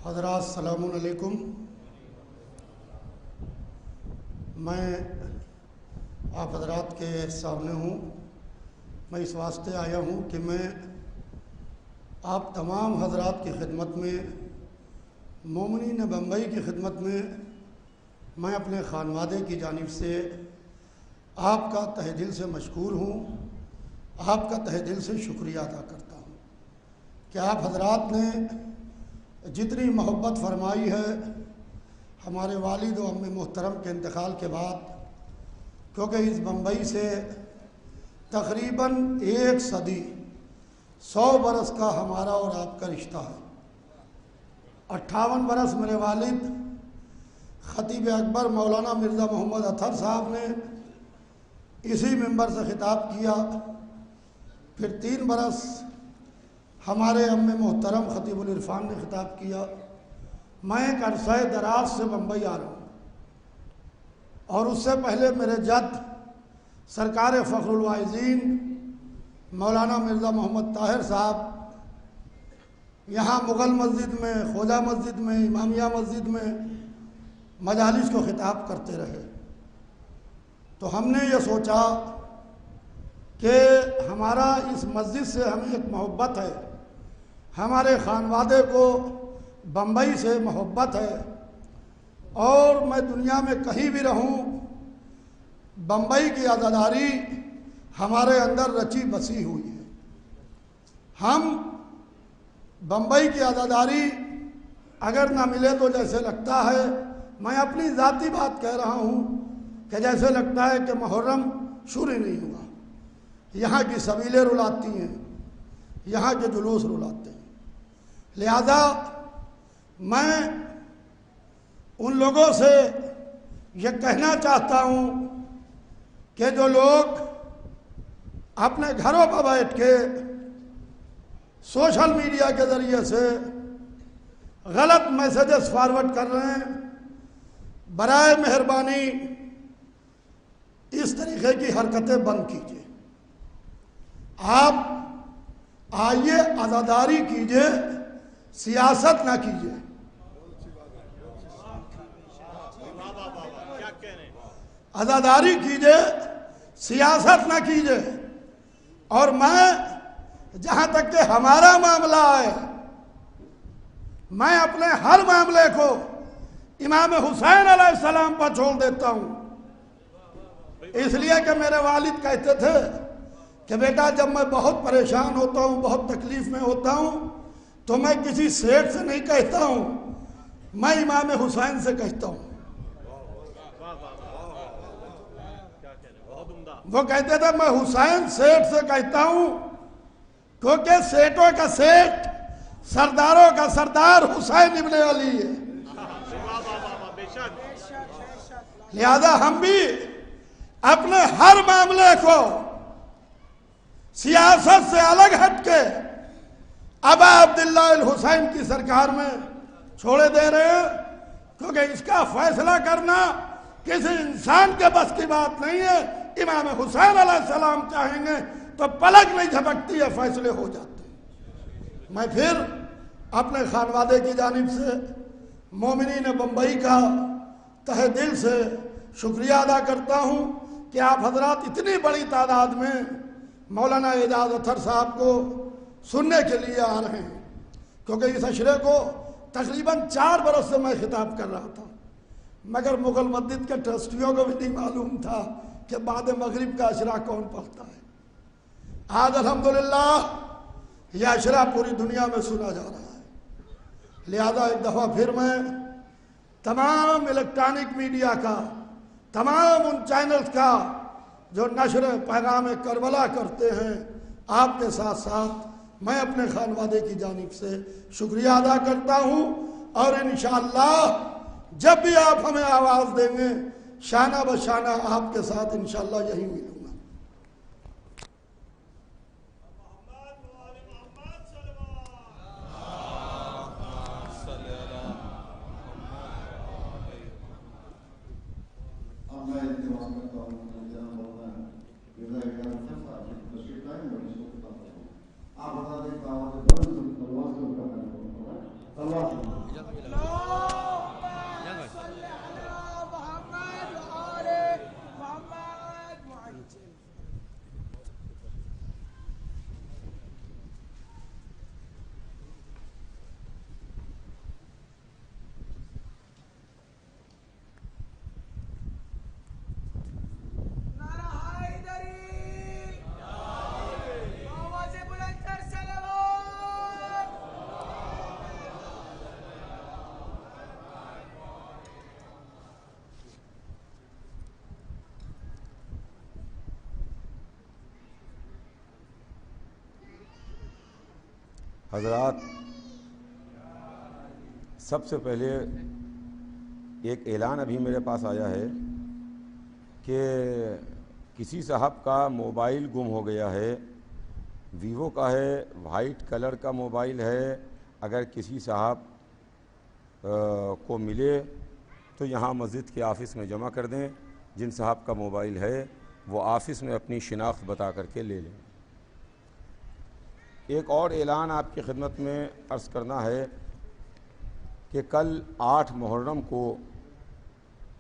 حضرات السلام علیکم۔ میں آپ حضرات کے سامنے ہوں، میں اس واسطے آیا ہوں کہ میں آپ تمام حضرات کی خدمت میں، مومنین بمبئی کی خدمت میں اپنے خانوادے کی جانب سے آپ کا تہہ دل سے مشکور ہوں، آپ کا تہہ دل سے شکریہ ادا کرتا ہوں کہ آپ حضرات نے جتنی محبت فرمائی ہے ہمارے والد و ام محترم کے انتقال کے بعد، کیونکہ اس بمبئی سے تقریباً 1 صدی 100 برس کا ہمارا اور آپ کا رشتہ ہے۔ 58 برس میرے والد خطیب اکبر مولانا مرزا محمد اطہر صاحب نے اسی منبر سے خطاب کیا، پھر 3 برس ہمارے ام محترم خطیب العرفان نے خطاب کیا۔ میں ایک عرصہ دراز سے بمبئی آ رہا ہوں، اور اس سے پہلے میرے جد سرکار فخر الواعظین مولانا مرزا محمد طاہر صاحب یہاں مغل مسجد میں، خواجہ مسجد میں، امامیہ مسجد میں مجالس کو خطاب کرتے رہے۔ تو ہم نے یہ سوچا کہ ہمارا اس مسجد سے ہمیں ایک محبت ہے، ہمارے خانوادے کو بمبئی سے محبت ہے، اور میں دنیا میں کہیں بھی رہوں بمبئی کی عزاداری ہمارے اندر رچی بسی ہوئی ہے۔ ہم بمبئی کی عزاداری اگر نہ ملے تو جیسے لگتا ہے، میں اپنی ذاتی بات کہہ رہا ہوں کہ جیسے لگتا ہے کہ محرم شروع نہیں ہوا۔ یہاں کی سبیلیں رلاتی ہیں، یہاں کے جلوس رلاتے ہیں۔ لہذا میں ان لوگوں سے یہ کہنا چاہتا ہوں کہ جو لوگ اپنے گھروں پر بیٹھ کے سوشل میڈیا کے ذریعے سے غلط میسیجز فارورڈ کر رہے ہیں، برائے مہربانی اس طریقے کی حرکتیں بند کیجیے۔ آپ آئیے عزاداری کیجیے، سیاست نہ کیجیے۔ عزاداری کیجیے، سیاست نہ کیجیے۔ اور میں جہاں تک کہ ہمارا معاملہ ہے، میں اپنے ہر معاملے کو امام حسین علیہ السلام پر چھوڑ دیتا ہوں، اس لیے کہ میرے والد کہتے تھے کہ بیٹا جب میں بہت پریشان ہوتا ہوں، بہت تکلیف میں ہوتا ہوں، تو میں کسی سیٹ سے نہیں کہتا ہوں، میں امام حسین سے کہتا ہوں۔ وہ کہتے تھے میں حسین سیٹ سے کہتا ہوں، کیونکہ سیٹوں کا سیٹ، سرداروں کا سردار حسین ابن علی ہے۔ لہذا ہم بھی اپنے ہر معاملے کو سیاست سے الگ ہٹ کے ابا عبداللہ الحسین کی سرکار میں چھوڑے دے رہے ہیں، کیونکہ اس کا فیصلہ کرنا کسی انسان کے بس کی بات نہیں ہے۔ امام حسین علیہ السلام چاہیں گے تو پلک نہیں جھپکتی ہے، فیصلے ہو جاتے ہیں۔ میں پھر اپنے خانوادے کی جانب سے مومنین بمبئی کا تہہ دل سے شکریہ ادا کرتا ہوں کہ آپ حضرات اتنی بڑی تعداد میں مولانا اعجاز اطہر صاحب کو سننے کے لیے آ رہے ہیں، کیونکہ اس عشرے کو تقریباً 4 برس سے میں خطاب کر رہا تھا، مگر مغل مسجد کے ٹرسٹیوں کو بھی نہیں معلوم تھا کہ بعد مغرب کا عشرہ کون پڑھتا ہے۔ آج الحمدللہ یہ عشرہ پوری دنیا میں سنا جا رہا ہے۔ لہذا ایک دفعہ پھر میں تمام الیکٹرانک میڈیا کا، تمام ان چینلز کا جو نشر پیغام کربلا کرتے ہیں، آپ کے ساتھ ساتھ میں اپنے خانوادے کی جانب سے شکریہ ادا کرتا ہوں، اور انشاءاللہ جب بھی آپ ہمیں آواز دیں گے شانہ بشانہ آپ کے ساتھ انشاءاللہ یہیں ملوں گا۔ حضرات، سب سے پہلے ایک اعلان ابھی میرے پاس آیا ہے کہ کسی صاحب کا موبائل گم ہو گیا ہے، ویوو کا ہے، وائٹ کلر کا موبائل ہے۔ اگر کسی صاحب کو ملے تو یہاں مسجد کے آفس میں جمع کر دیں۔ جن صاحب کا موبائل ہے وہ آفس میں اپنی شناخت بتا کر کے لے لیں۔ ایک اور اعلان آپ کی خدمت میں عرض کرنا ہے کہ کل 8 محرم کو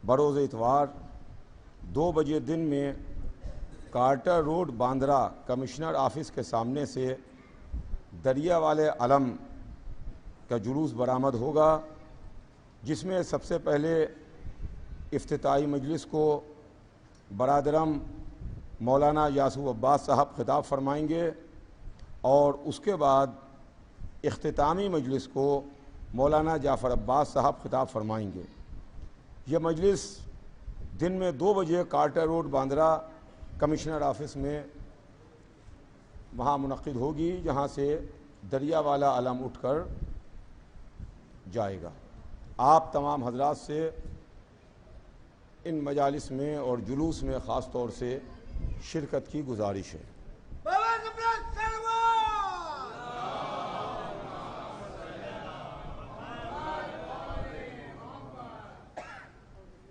بروز اتوار 2 بجے دن میں Carter Road Bandra commissioner office کے سامنے سے دریا والے علم کا جلوس برآمد ہوگا، جس میں سب سے پہلے افتتاحی مجلس کو برادرم مولانا یاسو عباس صاحب خطاب فرمائیں گے، اور اس کے بعد اختتامی مجلس کو مولانا جعفر عباس صاحب خطاب فرمائیں گے۔ یہ مجلس دن میں 2 بجے Carter Road Bandra commissioner office میں وہاں منعقد ہوگی، جہاں سے دریا والا علم اٹھ کر جائے گا۔ آپ تمام حضرات سے ان مجالس میں اور جلوس میں خاص طور سے شرکت کی گزارش ہے۔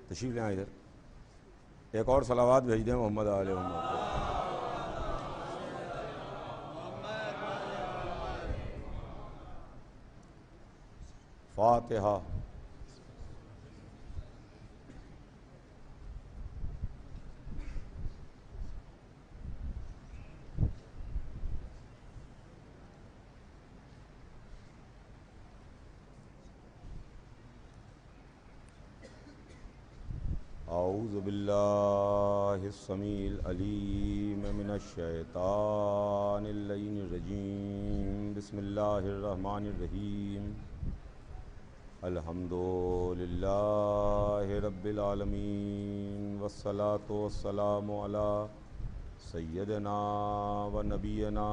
تشریف لیں ادھر، ایک اور صلوات بھیج دیں محمد آل محمد کو۔ فاتحہ۔ اعوذ باللہ السمیع العلیم من الشیطان اللعین الرجیم، بسم اللہ الرحمن الرحیم، الحمد للہ رب العالمین، والصلاة والسلام علی سیدنا و نبینا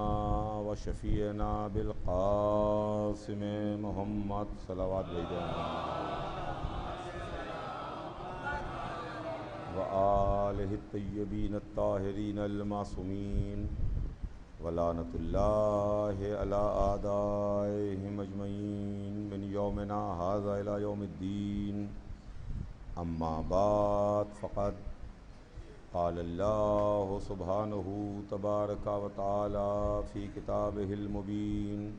و شفیعنا بالقاسم محمد، صلوات بھیجیں وآلہ الطیبین الطاہرین المعصومین، ولعنۃ اللہ علی اعدائہم اجمعین من یومنا ھذا الی یوم الدین۔ اما بعد، فقد قال اللہ سبحانہ تبارک و تعالی فی کتابہ المبین،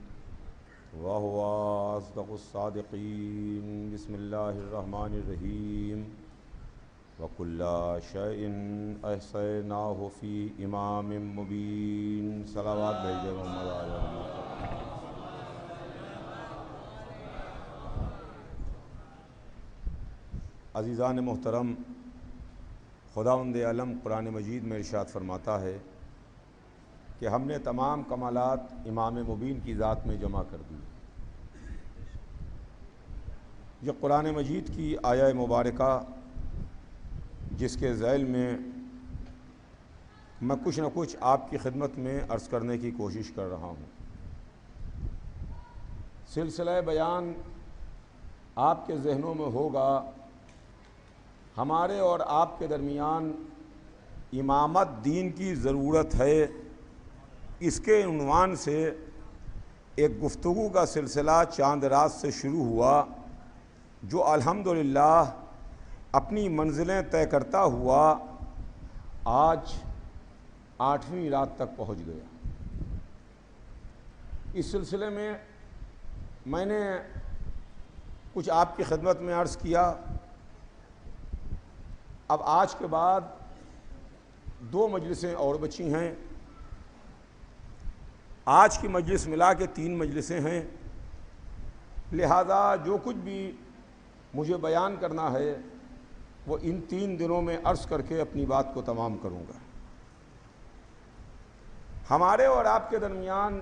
وہو اصدق الصادقین۔ بسم اللہ الرحمن الرحیم، وَكُلَّ شَيْءٍ أَحْصَيْنَاهُ فِي إِمَامٍ مُبِينٍ۔ صلوات بھیجے محمد آل محمد۔ عزیزان محترم، خداوند عالم قرآن مجید میں ارشاد فرماتا ہے کہ ہم نے تمام کمالات امام مبین کی ذات میں جمع کر دی۔ یہ قرآن مجید کی آیہ مبارکہ جس کے ذیل میں میں کچھ نہ کچھ آپ کی خدمت میں عرض کرنے کی کوشش کر رہا ہوں۔ سلسلہ بیان آپ کے ذہنوں میں ہوگا، ہمارے اور آپ کے درمیان امامت دین کی ضرورت ہے، اس کے عنوان سے ایک گفتگو کا سلسلہ چاند رات سے شروع ہوا، جو الحمدللہ اپنی منزلیں طے کرتا ہوا آج 8ویں رات تک پہنچ گیا۔ اس سلسلے میں میں نے کچھ آپ کی خدمت میں عرض کیا۔ اب آج کے بعد 2 مجلسیں اور بچی ہیں، آج کی مجلس ملا کے 3 مجلسیں ہیں، لہذا جو کچھ بھی مجھے بیان کرنا ہے وہ ان 3 دنوں میں عرض کر کے اپنی بات کو تمام کروں گا۔ ہمارے اور آپ کے درمیان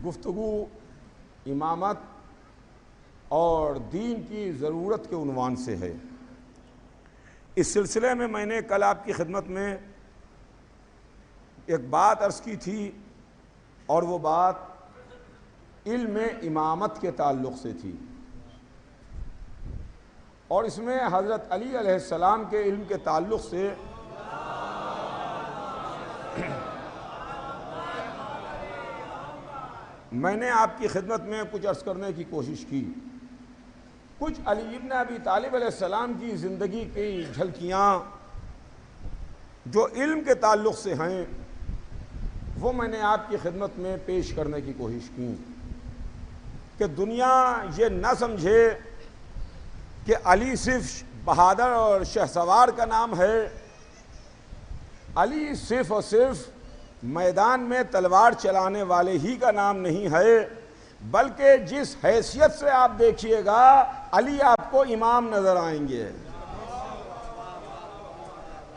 گفتگو امامت اور دین کی ضرورت کے عنوان سے ہے۔ اس سلسلے میں نے کل آپ کی خدمت میں ایک بات عرض کی تھی، اور وہ بات علم امامت کے تعلق سے تھی، اور اس میں حضرت علی علیہ السلام کے علم کے تعلق سے میں نے آپ کی خدمت میں کچھ عرض کرنے کی کوشش کی۔ کچھ علی ابن ابی طالب علیہ السلام کی زندگی کی جھلکیاں جو علم کے تعلق سے ہیں وہ میں نے آپ کی خدمت میں پیش کرنے کی کوشش کی، کہ دنیا یہ نہ سمجھے کہ علی صرف بہادر اور شہسوار کا نام ہے، علی صرف اور صرف میدان میں تلوار چلانے والے ہی کا نام نہیں ہے، بلکہ جس حیثیت سے آپ دیکھیے گا علی آپ کو امام نظر آئیں گے،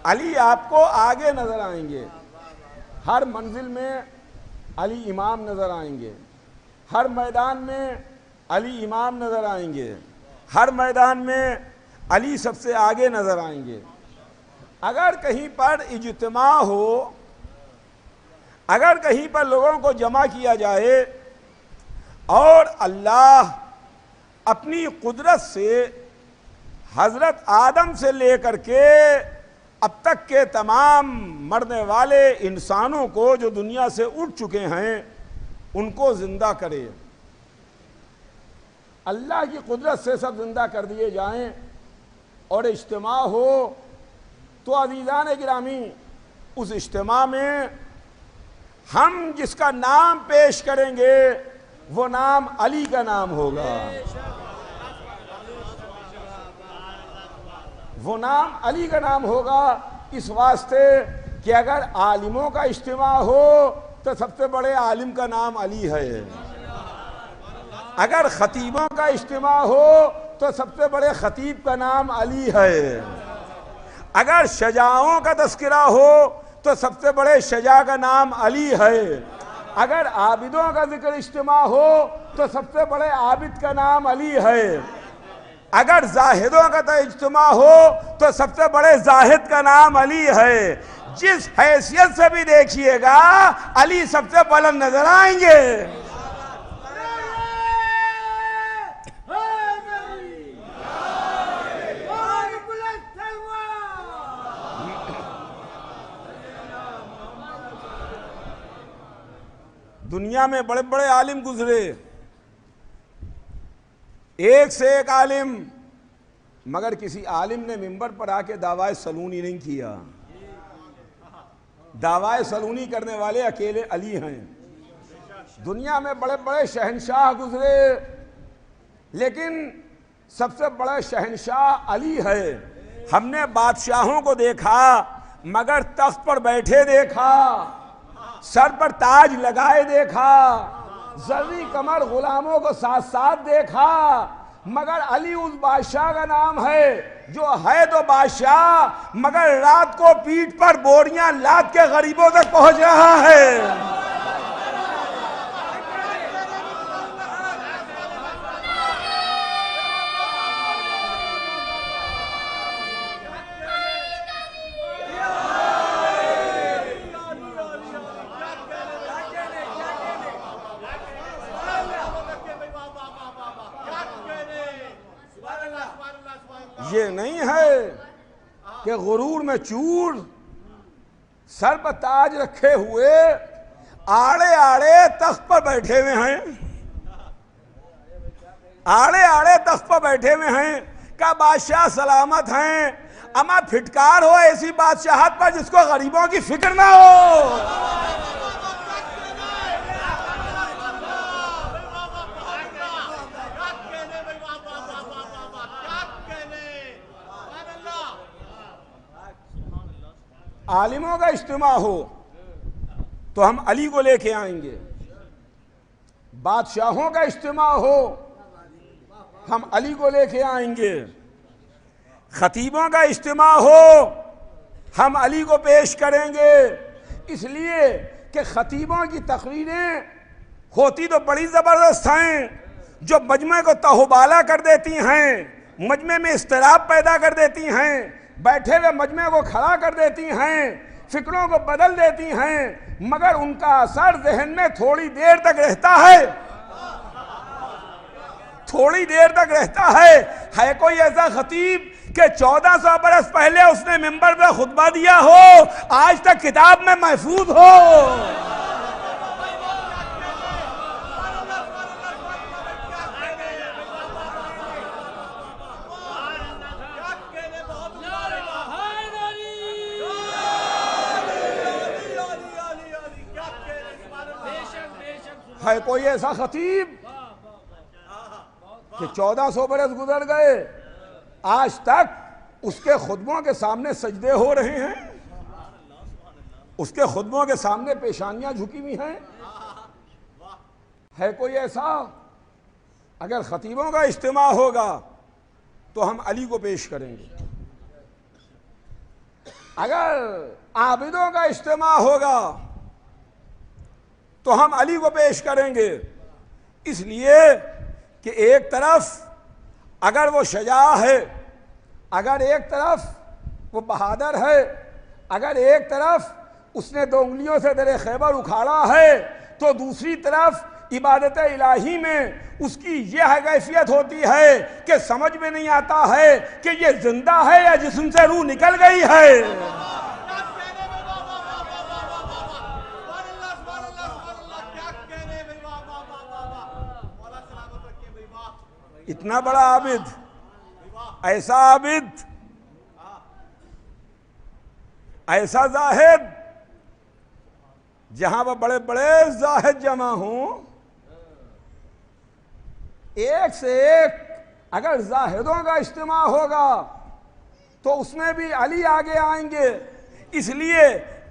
علی آپ کو آگے نظر آئیں گے، ہر منزل میں علی امام نظر آئیں گے، ہر میدان میں علی امام نظر آئیں گے، ہر میدان میں علی سب سے آگے نظر آئیں گے۔ اگر کہیں پر اجتماع ہو، اگر کہیں پر لوگوں کو جمع کیا جائے اور اللہ اپنی قدرت سے حضرت آدم سے لے کر کے اب تک کے تمام مرنے والے انسانوں کو جو دنیا سے اٹھ چکے ہیں ان کو زندہ کرے، اللہ کی قدرت سے سب زندہ کر دیے جائیں اور اجتماع ہو، تو عزیزان گرامی اس اجتماع میں ہم جس کا نام پیش کریں گے وہ نام علی کا نام ہوگا، وہ نام علی کا نام ہوگا، اس واسطے کہ اگر عالموں کا اجتماع ہو تو سب سے بڑے عالم کا نام علی ہے، اگر خطیبوں کا اجتماع ہو تو سب سے بڑے خطیب کا نام علی ہے، اگر شجاعوں کا تذکرہ ہو تو سب سے بڑے شجاع کا نام علی ہے، اگر عابدوں کا ذکر اجتماع ہو تو سب سے بڑے عابد کا نام علی ہے، اگر زاہدوں کا اجتماع ہو تو سب سے بڑے زاہد کا نام علی ہے۔ جس حیثیت سے بھی دیکھیے گا علی سب سے بلند نظر آئیں گے۔ دنیا میں بڑے بڑے عالم گزرے، ایک سے ایک عالم، مگر کسی عالم نے منبر پر آ کے دعویٰ سلونی نہیں کیا۔ دعویٰ سلونی کرنے والے اکیلے علی ہیں۔ دنیا میں بڑے بڑے شہنشاہ گزرے، لیکن سب سے بڑے شہنشاہ علی ہے۔ ہم نے بادشاہوں کو دیکھا مگر تخت پر بیٹھے دیکھا، سر پر تاج لگائے دیکھا، زرعی کمر غلاموں کو ساتھ ساتھ دیکھا، مگر علی اس بادشاہ کا نام ہے جو ہے تو بادشاہ مگر رات کو پیٹھ پر بوریاں لاد کے غریبوں تک پہنچ رہا ہے۔ نہیں ہے کہ غرور میں چور سر پر تاج رکھے ہوئے آڑے آڑے تخت پر بیٹھے ہوئے ہیں، آڑے آڑے تخت پر بیٹھے ہوئے ہیں کہ بادشاہ سلامت ہیں، اما پھٹکار ہو ایسی بادشاہت پر جس کو غریبوں کی فکر نہ ہو۔ عالموں کا اجتماع ہو تو ہم علی کو لے کے آئیں گے، بادشاہوں کا اجتماع ہو ہم علی کو لے کے آئیں گے، خطیبوں کا اجتماع ہو ہم علی کو پیش کریں گے، اس لیے کہ خطیبوں کی تقریریں ہوتی تو بڑی زبردست ہیں جو مجمع کو تہوبالا کر دیتی ہیں، مجمع میں اضطراب پیدا کر دیتی ہیں، بیٹھے ہوئے مجمع کو کھڑا کر دیتی ہیں، فکروں کو بدل دیتی ہیں، مگر ان کا اثر ذہن میں تھوڑی دیر تک رہتا ہے، تھوڑی دیر تک رہتا ہے کوئی ایسا خطیب کہ 1400 برس پہلے اس نے منبر پہ خطبہ دیا ہو آج تک کتاب میں محفوظ ہو؟ ہے کوئی ایسا خطیب کہ 1400 برس گزر گئے آج تک اس کے خطبوں کے سامنے سجدے ہو رہے ہیں، اس کے خطبوں کے سامنے پیشانیاں جھکی ہوئی ہیں؟ ہے کوئی ایسا؟ اگر خطیبوں کا اجتماع ہوگا تو ہم علی کو پیش کریں گے، اگر عابدوں کا اجتماع ہوگا تو ہم علی کو پیش کریں گے، اس لیے کہ ایک طرف اگر وہ شجاع ہے، اگر ایک طرف وہ بہادر ہے، اگر ایک طرف اس نے 2 انگلیوں سے در خیبر اکھاڑا ہے، تو دوسری طرف عبادت الہی میں اس کی یہ کیفیت ہوتی ہے کہ سمجھ میں نہیں آتا ہے کہ یہ زندہ ہے یا جسم سے روح نکل گئی ہے۔ اتنا بڑا عابد، ایسا عابد، ایسا زاہد، جہاں وہ بڑے بڑے زاہد جمع ہوں، ایک سے ایک اگر زاہدوں کا اجتماع ہوگا تو اس میں بھی علی آگے آئیں گے، اس لیے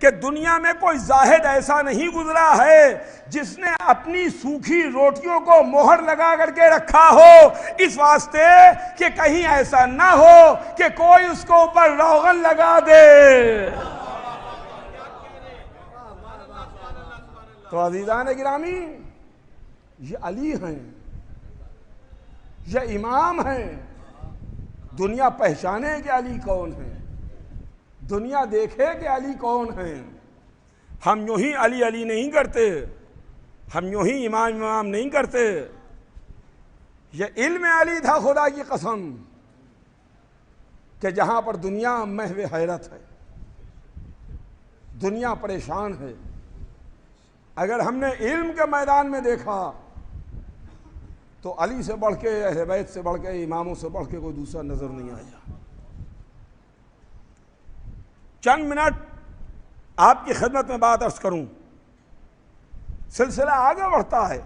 کہ دنیا میں کوئی زاہد ایسا نہیں گزرا ہے جس نے اپنی سوکھی روٹیوں کو مہر لگا کر کے رکھا ہو، اس واسطے کہ کہیں ایسا نہ ہو کہ کوئی اس کو اوپر روغن لگا دے۔ تو عزیزان گرامی، یہ علی ہیں، یہ امام ہیں، دنیا پہچانے کہ علی کون ہیں، دنیا دیکھے کہ علی کون ہیں۔ ہم یوں ہی علی علی نہیں کرتے، ہم یوں ہی امام امام نہیں کرتے، یہ علم علی تھا خدا کی قسم کہ جہاں پر دنیا محو حیرت ہے، دنیا پریشان ہے، اگر ہم نے علم کے میدان میں دیکھا تو علی سے بڑھ کے، اہل بیت سے بڑھ کے، اماموں سے بڑھ کے کوئی دوسرا نظر نہیں آیا۔ چند منٹ آپ کی خدمت میں بات عرض کروں، سلسلہ آگے بڑھتا ہے،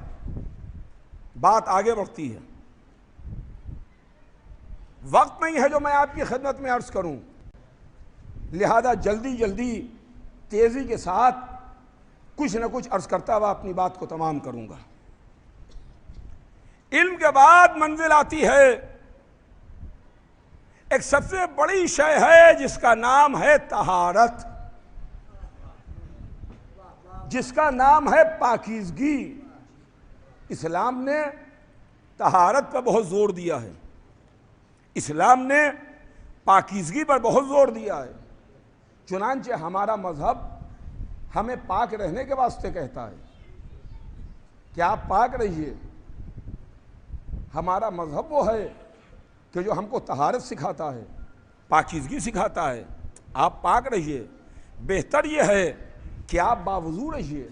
بات آگے بڑھتی ہے، وقت نہیں ہے جو میں آپ کی خدمت میں عرض کروں، لہذا جلدی جلدی تیزی کے ساتھ کچھ نہ کچھ عرض کرتا ہوا اپنی بات کو تمام کروں گا۔ علم کے بعد منزل آتی ہے، ایک سب سے بڑی شے ہے جس کا نام ہے طہارت، جس کا نام ہے پاکیزگی۔ اسلام نے طہارت پر بہت زور دیا ہے، اسلام نے پاکیزگی پر بہت زور دیا ہے، چنانچہ ہمارا مذہب ہمیں پاک رہنے کے واسطے کہتا ہے کہ آپ پاک رہیے۔ ہمارا مذہب وہ ہے کہ جو ہم کو طہارت سکھاتا ہے، پاکیزگی سکھاتا ہے. آپ پاک رہیے. بہتر یہ ہے کہ آپ باوضو رہیے،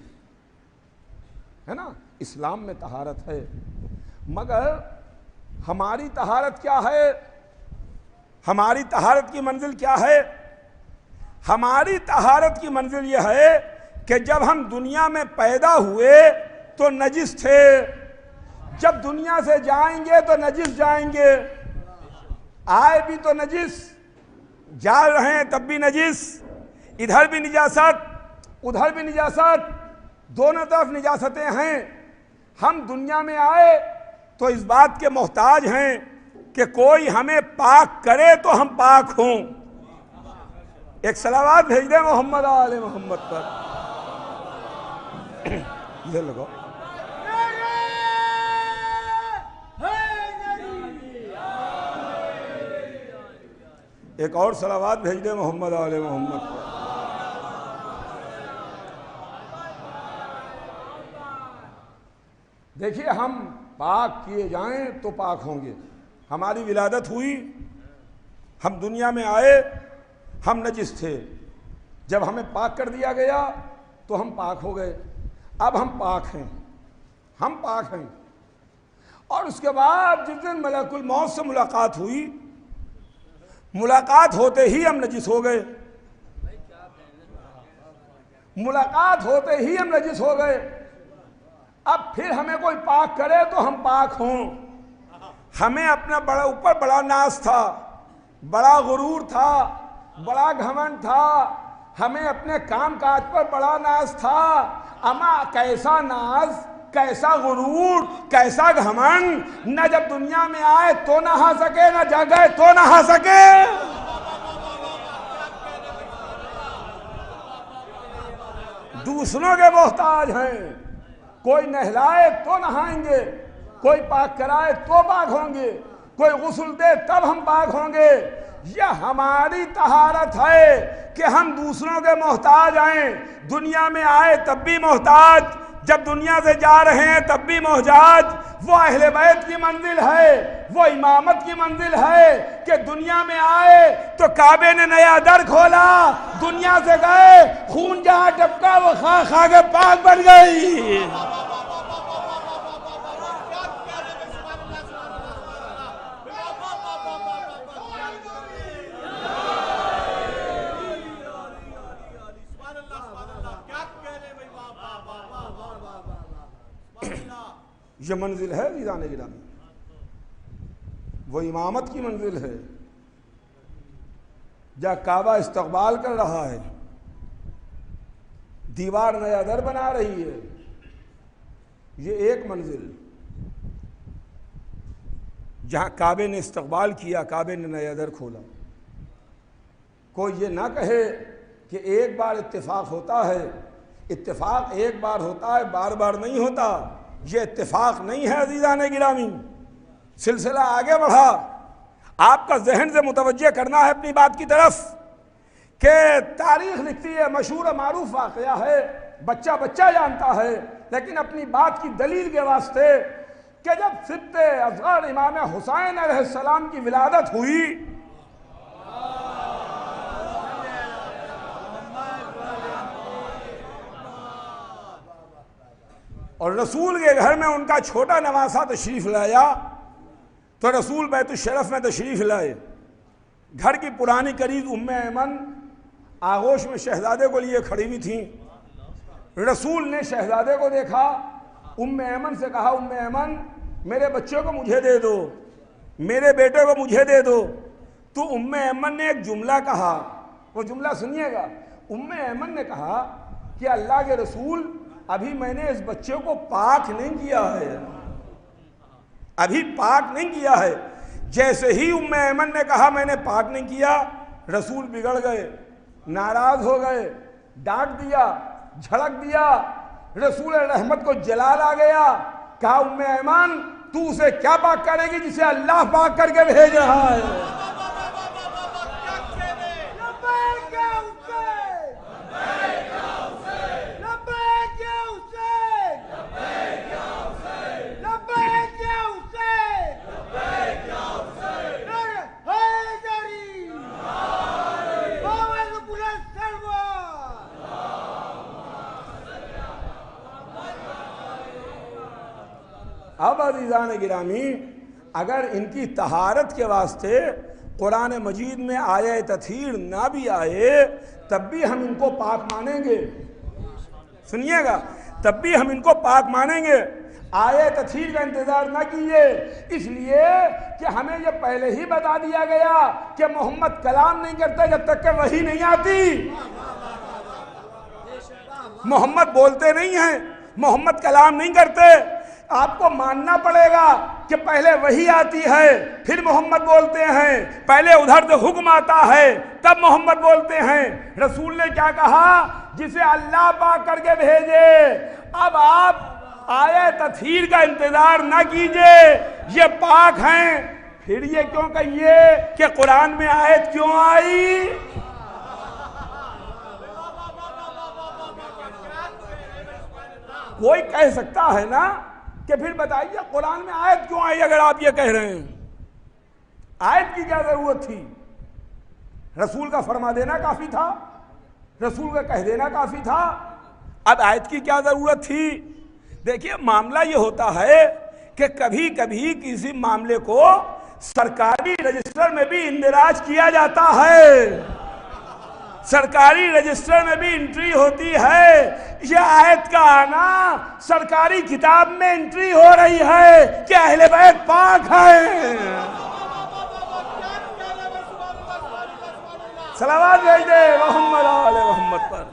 ہے نا. اسلام میں طہارت ہے، مگر ہماری طہارت کیا ہے؟ ہماری طہارت کی منزل کیا ہے؟ ہماری طہارت کی منزل یہ ہے کہ جب ہم دنیا میں پیدا ہوئے تو نجس تھے، جب دنیا سے جائیں گے تو نجس جائیں گے. آئے بھی تو نجس، جا رہے ہیں تب بھی نجس، ادھر بھی نجاست ادھر بھی نجاست، دونوں طرف نجاستیں ہیں. ہم دنیا میں آئے تو اس بات کے محتاج ہیں کہ کوئی ہمیں پاک کرے تو ہم پاک ہوں. ایک صلوات بھیج دیں محمد آل محمد پر. ادھر لگو. ایک اور صلوات بھیج دیں محمد آل محمد پر. دیکھیے، ہم پاک کیے جائیں تو پاک ہوں گے. ہماری ولادت ہوئی، ہم دنیا میں آئے، ہم نجس تھے، جب ہمیں پاک کر دیا گیا تو ہم پاک ہو گئے. اب ہم پاک ہیں، ہم پاک ہیں. اور اس کے بعد جس دن ملک الموت سے ملاقات ہوئی، ملاقات ہوتے ہی ہم نجس ہو گئے. ملاقات ہوتے ہی ہم نجس ہو گئے. اب پھر ہمیں کوئی پاک کرے تو ہم پاک ہوں. ہمیں اپنا اوپر بڑا ناز تھا، بڑا غرور تھا، بڑا گھمنڈ تھا. ہمیں اپنے کام کاج پر بڑا ناز تھا. اما کیسا ناز، کیسا غرور، کیسا گھمنڈ. نہ جب دنیا میں آئے تو نہا سکے، نہ جگہ تو نہا سکے. دوسروں کے محتاج ہیں. کوئی نہلائے تو نہائیں گے، کوئی پاک کرائے تو پاک ہوں گے، کوئی غسل دے تب ہم پاک ہوں گے. یہ ہماری طہارت ہے کہ ہم دوسروں کے محتاج آئیں. دنیا میں آئے تب بھی محتاج، جب دنیا سے جا رہے ہیں تب بھی محتاج. وہ اہل بیت کی منزل ہے، وہ امامت کی منزل ہے کہ دنیا میں آئے تو کعبے نے نیا در کھولا، دنیا سے گئے خون جہاں ٹپکا وہ خواہ خواہ کے پاک بن گئی. یہ منزل ہے عزیزان گرامی، وہ امامت کی منزل ہے. جہاں کعبہ استقبال کر رہا ہے، دیوار نیا در بنا رہی ہے، یہ ایک منزل. جہاں کعبے نے استقبال کیا، کعبے نے نیا در کھولا. کوئی یہ نہ کہے کہ ایک بار اتفاق ہوتا ہے. اتفاق ایک بار ہوتا ہے، بار بار نہیں ہوتا. یہ اتفاق نہیں ہے عزیزان گرامی. سلسلہ آگے بڑھا. آپ کا ذہن سے متوجہ کرنا ہے اپنی بات کی طرف کہ تاریخ لکھتی ہے، مشہور و معروف واقعہ ہے، بچہ بچہ جانتا ہے، لیکن اپنی بات کی دلیل کے واسطے کہ جب سبط اصغر امام حسین علیہ السلام کی ولادت ہوئی، اور رسول کے گھر میں ان کا چھوٹا نواسا تشریف لایا، تو رسول بیت الشرف میں تشریف لائے. گھر کی پرانی قریب ام ایمن آغوش میں شہزادے کو لیے کھڑی ہوئی تھیں. رسول نے شہزادے کو دیکھا، ام ایمن سے کہا، ام ایمن میرے بچے کو مجھے دے دو، میرے بیٹے کو مجھے دے دو. تو ام ایمن نے ایک جملہ کہا، وہ جملہ سنیے گا. ام ایمن نے کہا کہ اللہ کے رسول، ابھی میں نے اس بچے کو پاک نہیں کیا ہے، ابھی پاک نہیں کیا ہے. جیسے ہی ام ایمن نے کہا میں نے پاک نہیں کیا، رسول بگڑ گئے، ناراض ہو گئے، ڈانٹ دیا، جھڑک دیا. رسول رحمت کو جلال آ گیا. کہا ام ایمن تو اسے کیا پاک کرے گی جسے اللہ پاک کر کے بھیج رہا ہے. اب عزیزان گرامی اگر ان کی طہارت کے واسطے قرآن مجید میں آیہ تطہیر نہ بھی آئے تب بھی ہم ان کو پاک مانیں گے. سنیے گا, تب بھی ہم ان کو پاک مانیں گے. آیہ تطہیر کا انتظار نہ کیجیے, اس لیے کہ ہمیں یہ پہلے ہی بتا دیا گیا کہ محمد کلام نہیں کرتے جب تک کہ وحی نہیں آتی. محمد بولتے نہیں ہیں, محمد کلام نہیں کرتے. آپ کو ماننا پڑے گا کہ پہلے وحی آتی ہے پھر محمد بولتے ہیں, پہلے ادھر سے حکم آتا ہے تب محمد بولتے ہیں. رسول نے کیا کہا؟ جسے اللہ پاک کر کے بھیجے. اب آپ آیہ تطہیر کا انتظار نہ کیجئے, یہ پاک ہیں. پھر یہ کیوں کہیے کہ قرآن میں آیت کیوں آئی؟ کوئی کہہ سکتا ہے نا کہ پھر بتائیے قرآن میں آیت کیوں آئی اگر آپ یہ کہہ رہے ہیں؟ آیت کی کیا ضرورت تھی؟ رسول کا فرما دینا کافی تھا, رسول کا کہہ دینا کافی تھا. اب آیت کی کیا ضرورت تھی؟ دیکھیے معاملہ یہ ہوتا ہے کہ کبھی کبھی کسی معاملے کو سرکاری رجسٹر میں بھی اندراج کیا جاتا ہے, سرکاری رجسٹر میں بھی انٹری ہوتی ہے. یہ آیت کا آنا سرکاری کتاب میں انٹری ہو رہی ہے کہ اہل بیت پاک ہیں. صلوات بھیج دے محمد آل محمد پر.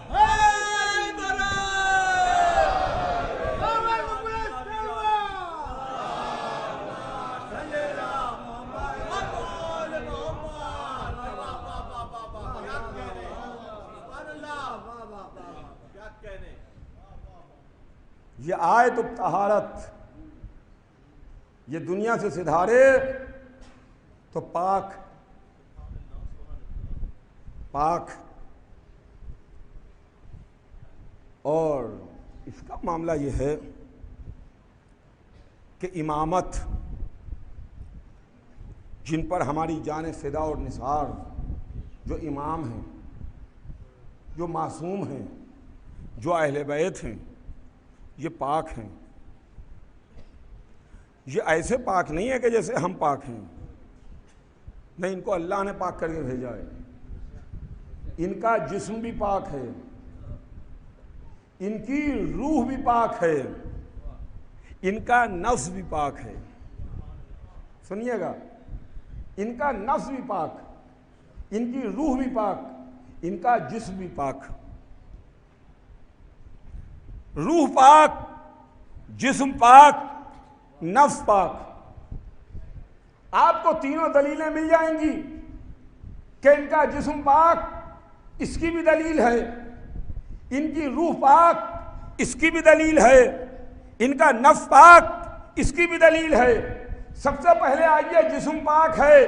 یہ آیت الطہارت, یہ دنیا سے سدھارے تو پاک پاک. اور اس کا معاملہ یہ ہے کہ امامت جن پر ہماری جان فدا اور نثار, جو امام ہیں, جو معصوم ہیں, جو اہل بیت ہیں, یہ پاک ہیں. یہ ایسے پاک نہیں ہے کہ جیسے ہم پاک ہیں, نہیں, ان کو اللہ نے پاک کر کے بھیجا ہے. ان کا جسم بھی پاک ہے, ان کی روح بھی پاک ہے, ان کا نفس بھی پاک ہے. سنیے گا, ان کا نفس بھی پاک, ان کی روح بھی پاک, ان کا جسم بھی پاک. روح پاک, جسم پاک, نفس پاک. آپ کو تینوں دلیلیں مل جائیں گی کہ ان کا جسم پاک, اس کی بھی دلیل ہے. ان کی روح پاک, اس کی بھی دلیل ہے. ان کا نفس پاک, اس کی بھی دلیل ہے. سب سے پہلے آئیے جسم پاک ہے.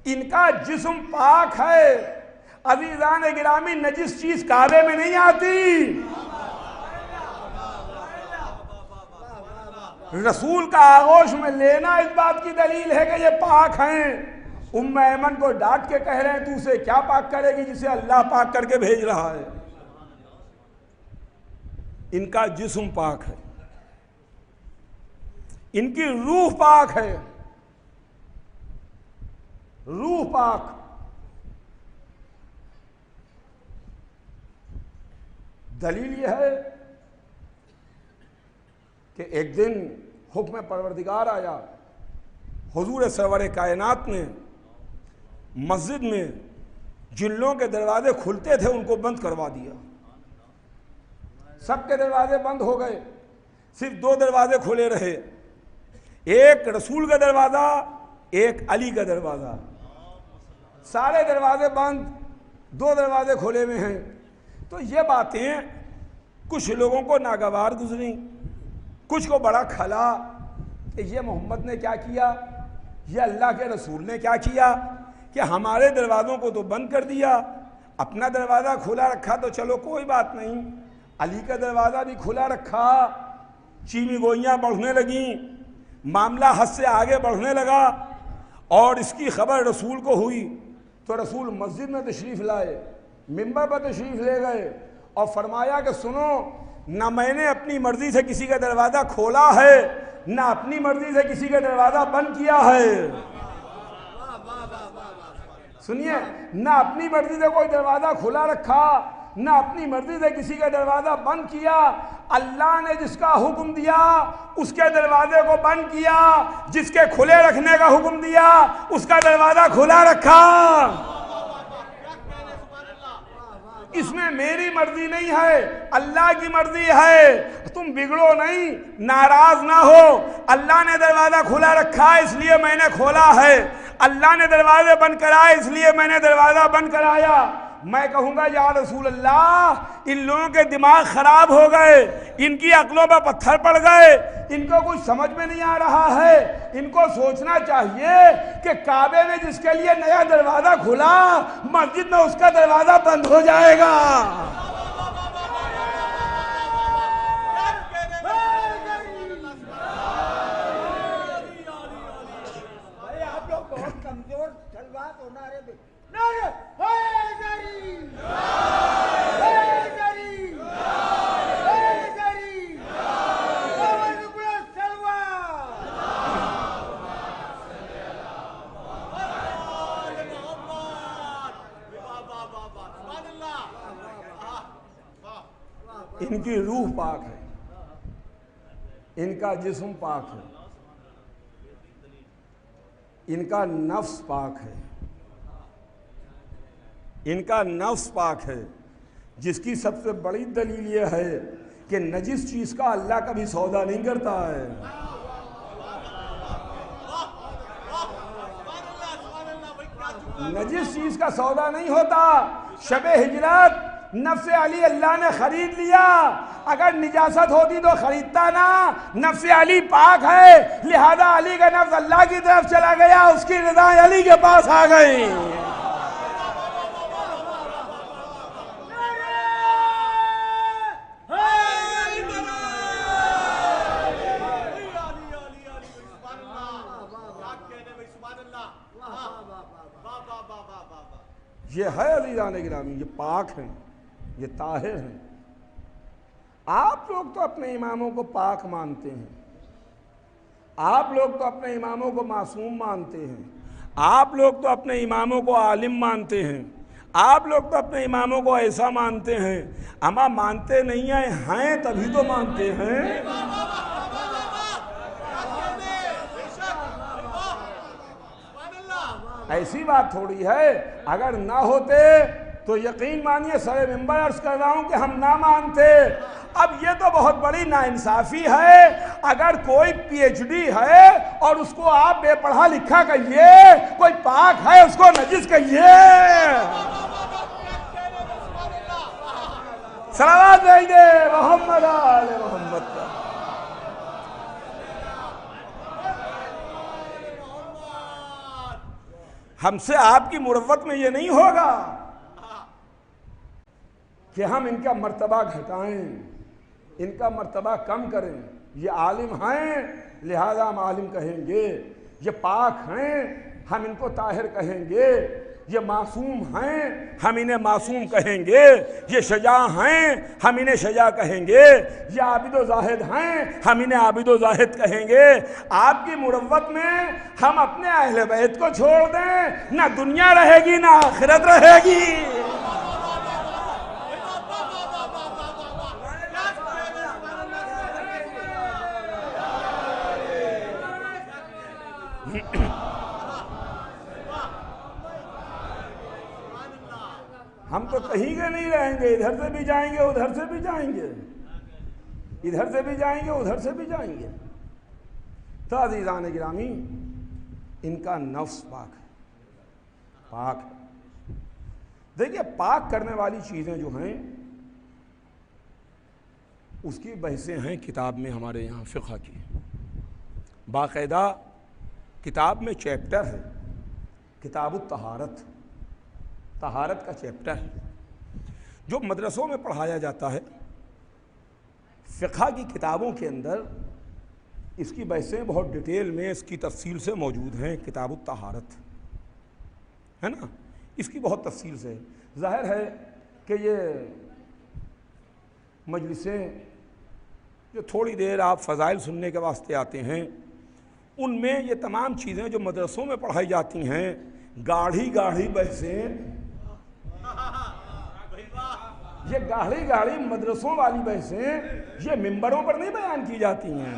ان کا جسم پاک ہے. عزیزان گرامی, نجس چیز کعبے میں نہیں آتی. رسول کا آغوش میں لینا اس بات کی دلیل ہے کہ یہ پاک ہیں. ام ایمن کو ڈانٹ کے کہہ رہے ہیں تو اسے کیا پاک کرے گی جسے اللہ پاک کر کے بھیج رہا ہے. ان کا جسم پاک ہے, ان کی روح پاک ہے. روح پاک. دلیل یہ ہے کہ ایک دن حکم پروردگار آیا, حضور سرور کائنات نے مسجد میں جن لوگوں کے دروازے کھلتے تھے ان کو بند کروا دیا. سب کے دروازے بند ہو گئے, صرف 2 دروازے کھلے رہے, ایک رسول کا دروازہ, ایک علی کا دروازہ. سارے دروازے بند, 2 دروازے کھلے ہوئے ہیں. تو یہ باتیں کچھ لوگوں کو ناگوار گزری, کچھ کو بڑا کھلا کہ یہ محمد نے کیا کیا, یہ اللہ کے رسول نے کیا کیا کہ ہمارے دروازوں کو تو بند کر دیا, اپنا دروازہ کھلا رکھا تو چلو کوئی بات نہیں, علی کا دروازہ بھی کھلا رکھا. چینی گوئیاں بڑھنے لگیں, معاملہ حد سے آگے بڑھنے لگا. اور اس کی خبر رسول کو ہوئی تو رسول مسجد میں تشریف لائے, منبر پر تشریف لے گئے اور فرمایا کہ سنو, نہ میں نے اپنی مرضی سے کسی کا دروازہ کھولا ہے نہ اپنی مرضی سے کسی کا دروازہ بند کیا ہے. سنیے، نہ اپنی مرضی سے کوئی دروازہ کھلا رکھا نہ اپنی مرضی سے کسی کا دروازہ بند کیا. اللہ نے جس کا حکم دیا اس کے دروازے کو بند کیا، جس کے کھلے رکھنے کا حکم دیا اس کا دروازہ کھلا رکھا. اس میں میری مرضی نہیں ہے، اللہ کی مرضی ہے. تم بگڑو نہیں، ناراض نہ ہو. اللہ نے دروازہ کھلا رکھا ہے اس لیے میں نے کھولا ہے، اللہ نے دروازے بند کرائے اس لیے میں نے دروازہ بند کرایا. میں کہوں گا یا رسول اللہ، ان لوگوں کے دماغ خراب ہو گئے، ان کی عقلوں پہ پتھر پڑ گئے، ان کو کچھ سمجھ میں نہیں آ رہا ہے. ان کو سوچنا چاہیے کہ کعبے میں جس کے لیے نیا دروازہ کھلا، مسجد میں اس کا دروازہ بند ہو جائے گا. آپ لوگ بہت کمزور جذبات ہونا رہے. ان کی روح پاک ہے، ان کا جسم پاک ہے، ان کا نفس پاک ہے، ان کا نفس پاک ہے، جس کی سب سے بڑی دلیل یہ ہے کہ نجس چیز کا اللہ کبھی سودا نہیں کرتا ہے. نجس چیز کا سودا نہیں ہوتا. شب ہجرت نفس علی اللہ نے خرید لیا، اگر نجاست ہوتی تو خریدتا نا. نفس علی پاک ہے، لہذا علی کا نفس اللہ کی طرف چلا گیا، اس کی رضا علی کے پاس آ گئی. یہ ہے عزیزان گرامی، یہ پاک ہیں، یہ طاہر ہیں. آپ لوگ تو اپنے اماموں کو پاک مانتے ہیں، آپ لوگ تو اپنے اماموں کو معصوم مانتے ہیں، آپ لوگ تو اپنے اماموں کو عالم مانتے ہیں، آپ لوگ تو اپنے اماموں کو ایسا مانتے ہیں. اما مانتے نہیں ہیں تبھی تو مانتے ہیں. ایسی بات تھوڑی ہے، اگر نہ ہوتے تو یقین مانیے سر منبر عرض کر رہا ہوں کہ ہم نہ مانتے. اب یہ تو بہت بڑی ناانصافی ہے، اگر کوئی پی ایچ ڈی ہے اور اس کو آپ بے پڑھا لکھا کہیے، کوئی پاک ہے اس کو نجس کہیے. صلوات بھیجے محمد آل محمد. ہم سے آپ کی مروت میں یہ نہیں ہوگا کہ ہم ان کا مرتبہ گھٹائیں، ان کا مرتبہ کم کریں. یہ عالم ہیں لہذا ہم عالم کہیں گے، یہ پاک ہیں ہم ان کو طاہر کہیں گے، یہ معصوم ہیں ہم انہیں معصوم کہیں گے، یہ شجاع ہیں ہم انہیں شجاع کہیں گے، یہ عابد و زاہد ہیں ہم انہیں عابد و زاہد کہیں گے. آپ کی مروت میں ہم اپنے اہل بیت کو چھوڑ دیں، نہ دنیا رہے گی نہ آخرت رہے گی. ہم تو کہیں کے نہیں رہیں گے، ادھر سے بھی جائیں گے ادھر سے بھی جائیں گے، ادھر سے بھی جائیں گے ادھر سے بھی جائیں گے. تو عزیزان گرامی، ان کا نفس پاک ہے، پاک ہے. دیکھیے پاک کرنے والی چیزیں جو ہیں اس کی بحثیں ہیں کتاب میں ہمارے یہاں فقہ کی. باقاعدہ کتاب میں چیپٹر ہے، کتاب الطہارت، طہارت کا چیپٹر ہے جو مدرسوں میں پڑھایا جاتا ہے. فقہ کی کتابوں کے اندر اس کی بحثیں بہت ڈیٹیل میں اس کی تفصیل سے موجود ہیں. کتاب الطہارت ہے نا، اس کی بہت تفصیل سے. ظاہر ہے کہ یہ مجلسیں جو تھوڑی دیر آپ فضائل سننے کے واسطے آتے ہیں، ان میں یہ تمام چیزیں جو مدرسوں میں پڑھائی جاتی ہیں، گاڑھی گاڑھی بحثیں، یہ گاڑھی گاڑھی مدرسوں والی بحثیں یہ ممبروں پر نہیں بیان کی جاتی ہیں۔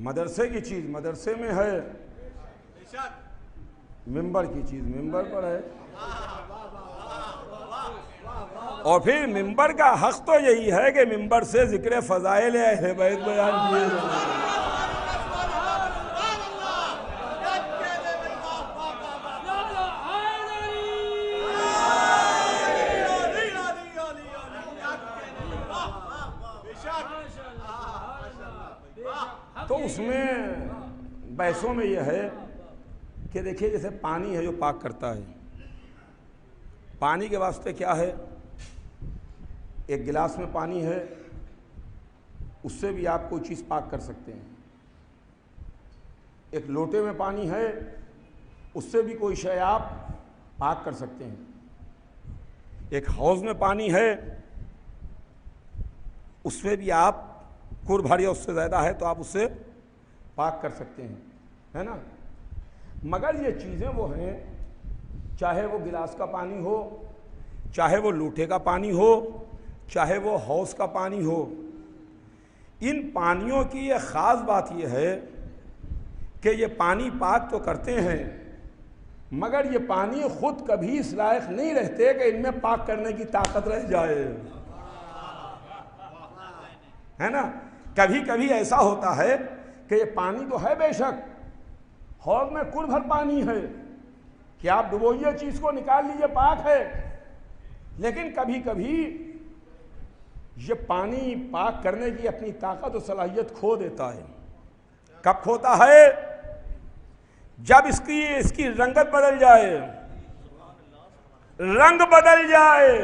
مدرسے کی چیز مدرسے میں ہے، ممبر کی چیز ممبر پر ہے، اور پھر ممبر کا حق تو یہی ہے کہ ممبر سے ذکر فضائل اہل بیت بیان کیے جائیں۔ تو اس میں بحثوں میں یہ ہے کہ دیکھیے جیسے پانی ہے جو پاک کرتا ہے، پانی کے واسطے کیا ہے؟ ایک گلاس میں پانی ہے، اس سے بھی آپ کوئی چیز پاک کر سکتے ہیں۔ ایک لوٹے میں پانی ہے، اس سے بھی کوئی شے آپ پاک کر سکتے ہیں۔ ایک حوض میں پانی ہے، اس میں بھی آپ کور بھر یا اس سے زیادہ ہے تو آپ اس سے پاک کر سکتے ہیں، ہے نا؟ مگر یہ چیزیں وہ ہیں، چاہے وہ گلاس کا پانی ہو، چاہے وہ لوٹے کا پانی ہو، چاہے وہ حوض کا پانی ہو، ان پانیوں کی یہ خاص بات یہ ہے کہ یہ پانی پاک تو کرتے ہیں، مگر یہ پانی خود کبھی اس لائق نہیں رہتے کہ ان میں پاک کرنے کی طاقت رہ جائے، ہے نا؟ کبھی کبھی ایسا ہوتا ہے کہ یہ پانی تو ہے بے شک، حوض میں کل بھر پانی ہے کہ آپ ڈبوئیے چیز کو نکال لیجئے پاک ہے، لیکن کبھی کبھی یہ پانی پاک کرنے کی اپنی طاقت و صلاحیت کھو دیتا ہے۔ کب کھوتا ہے؟ جب اس کی رنگت بدل جائے، رنگ بدل جائے۔